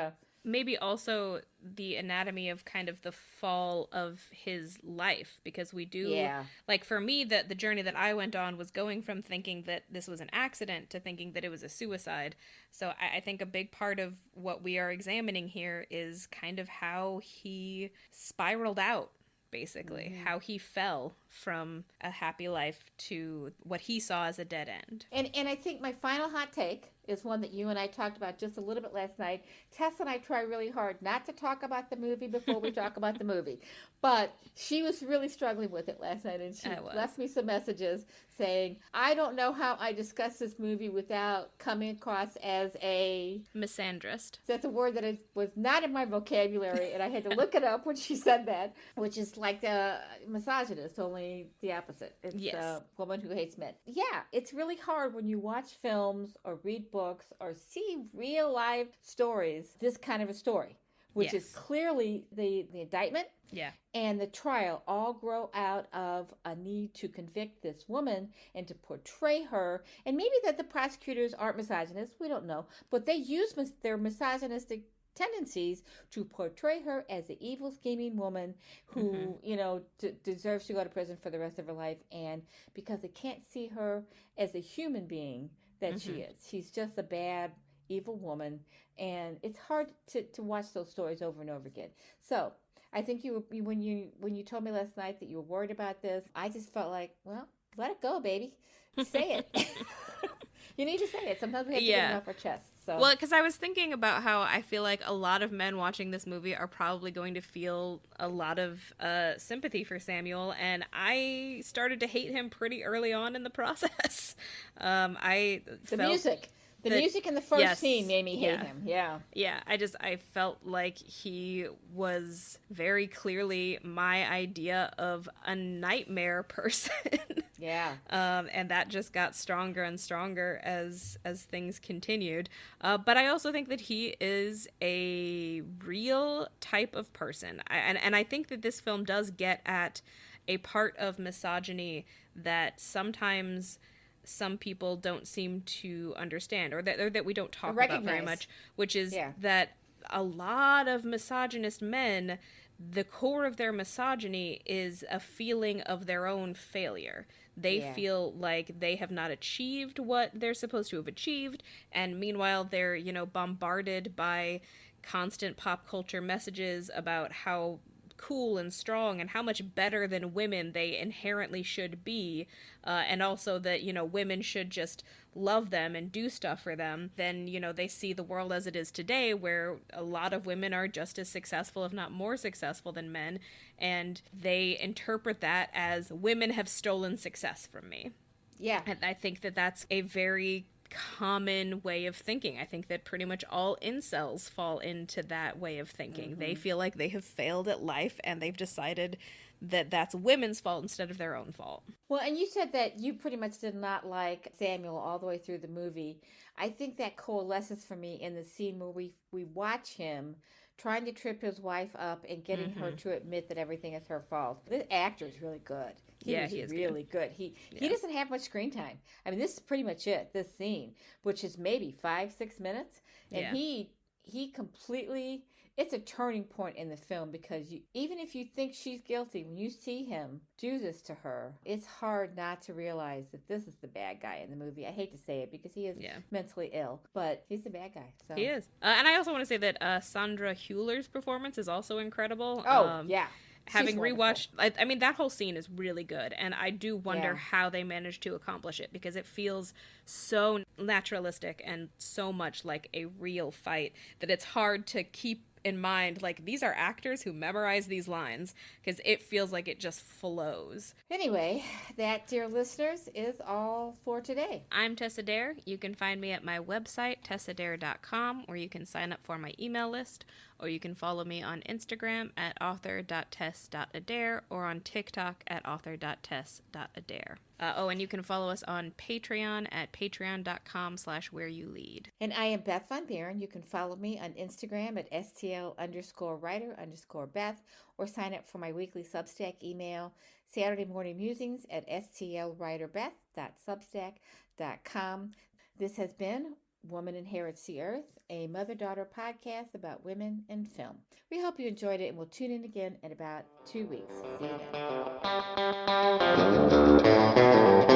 [SPEAKER 1] maybe also the anatomy of kind of the fall of his life, because we do,
[SPEAKER 2] Yeah.
[SPEAKER 1] like, for me, the journey that I went on was going from thinking that this was an accident to thinking that it was a suicide. So I think a big part of what we are examining here is kind of how he spiraled out, basically,
[SPEAKER 2] Hmm.
[SPEAKER 1] how he fell from a happy life to what he saw as a dead end.
[SPEAKER 2] And I think my final hot take is one that you and I talked about just a little bit last night. Tess and I try really hard not to talk about the movie before we talk about the movie, but she was really struggling with it last night, and she
[SPEAKER 1] I was.
[SPEAKER 2] left me some messages saying, "I don't know how I discuss this movie without coming across as a..."
[SPEAKER 1] Misandrist.
[SPEAKER 2] That's a word that was not in my vocabulary, and I had to look it up when she said that, which is like the misogynist, only the opposite. It's
[SPEAKER 1] Yes.
[SPEAKER 2] a woman who hates men. Yeah, it's really hard when you watch films or read books or see real life stories, this kind of a story, which is
[SPEAKER 1] Yes.
[SPEAKER 2] clearly the indictment
[SPEAKER 1] Yeah.
[SPEAKER 2] and the trial all grow out of a need to convict this woman and to portray her. And maybe that the prosecutors aren't misogynists, we don't know, but they use their misogynistic tendencies to portray her as the evil scheming woman who, deserves to go to prison for the rest of her life. And because they can't see her as a human being that she is, she's just a bad evil woman. And it's hard to watch those stories over and over again. So I think when you told me last night that you were worried about this, I just felt like, well, let it go, baby. Say it. You need to say it. Sometimes we have to get it off our chest. So.
[SPEAKER 1] Well, because I was thinking about how I feel like a lot of men watching this movie are probably going to feel a lot of sympathy for Samuel, and I started to hate him pretty early on in the process. I
[SPEAKER 2] the
[SPEAKER 1] felt
[SPEAKER 2] music. The music in the first scene made me hate
[SPEAKER 1] yeah.
[SPEAKER 2] him. Yeah.
[SPEAKER 1] Yeah, I felt like he was very clearly my idea of a nightmare person.
[SPEAKER 2] Yeah.
[SPEAKER 1] And that just got stronger and stronger as things continued. But I also think that he is a real type of person. And I think that this film does get at a part of misogyny that sometimes some people don't seem to understand, or that we don't talk about very much, which is that a lot of misogynist men, the core of their misogyny is a feeling of their own failure. They feel like they have not achieved what they're supposed to have achieved, and meanwhile they're, bombarded by constant pop culture messages about how cool and strong and how much better than women they inherently should be, and also that women should just love them and do stuff for them. Then they see the world as it is today, where a lot of women are just as successful, if not more successful, than men, and they interpret that as women have stolen success from me.
[SPEAKER 2] Yeah.
[SPEAKER 1] And I think that that's a very common way of thinking. I think that pretty much all incels fall into that way of thinking. They feel like they have failed at life, and they've decided that that's women's fault instead of their own fault.
[SPEAKER 2] Well, and you said that you pretty much did not like Samuel all the way through the movie. I think that coalesces for me in the scene where we watch him trying to trip his wife up and getting her to admit that everything is her fault. The actor is really good. He is really good. He doesn't have much screen time. I mean, this is pretty much it, this scene, which is maybe 5-6 minutes. And he completely, it's a turning point in the film, because even if you think she's guilty, when you see him do this to her, it's hard not to realize that this is the bad guy in the movie. I hate to say it because he is mentally ill, but he's the bad guy. So.
[SPEAKER 1] He is. And I also want to say that Sandra Hüller's performance is also incredible.
[SPEAKER 2] Oh, yeah.
[SPEAKER 1] Having rewatched, I mean, that whole scene is really good, and I do wonder how they managed to accomplish it, because it feels so naturalistic and so much like a real fight that it's hard to keep in mind, like, these are actors who memorize these lines, because it feels like it just flows.
[SPEAKER 2] Anyway, that, dear listeners, is all for today.
[SPEAKER 1] I'm Tessa Dare. You can find me at my website, tessadare.com, where you can sign up for my email list, or you can follow me on Instagram at author.tess.adair, or on TikTok at author.tess.adair. And you can follow us on Patreon at patreon.com/whereyoulead.
[SPEAKER 2] And I am Beth Von Buren. You can follow me on Instagram at STL_writer_Beth, or sign up for my weekly Substack email, Saturday Morning Musings, at stlwriterbeth.substack.com. This has been Woman Inherits the Earth, a mother-daughter podcast about women in film. We hope you enjoyed it, and we'll tune in again in about 2 weeks. See you then.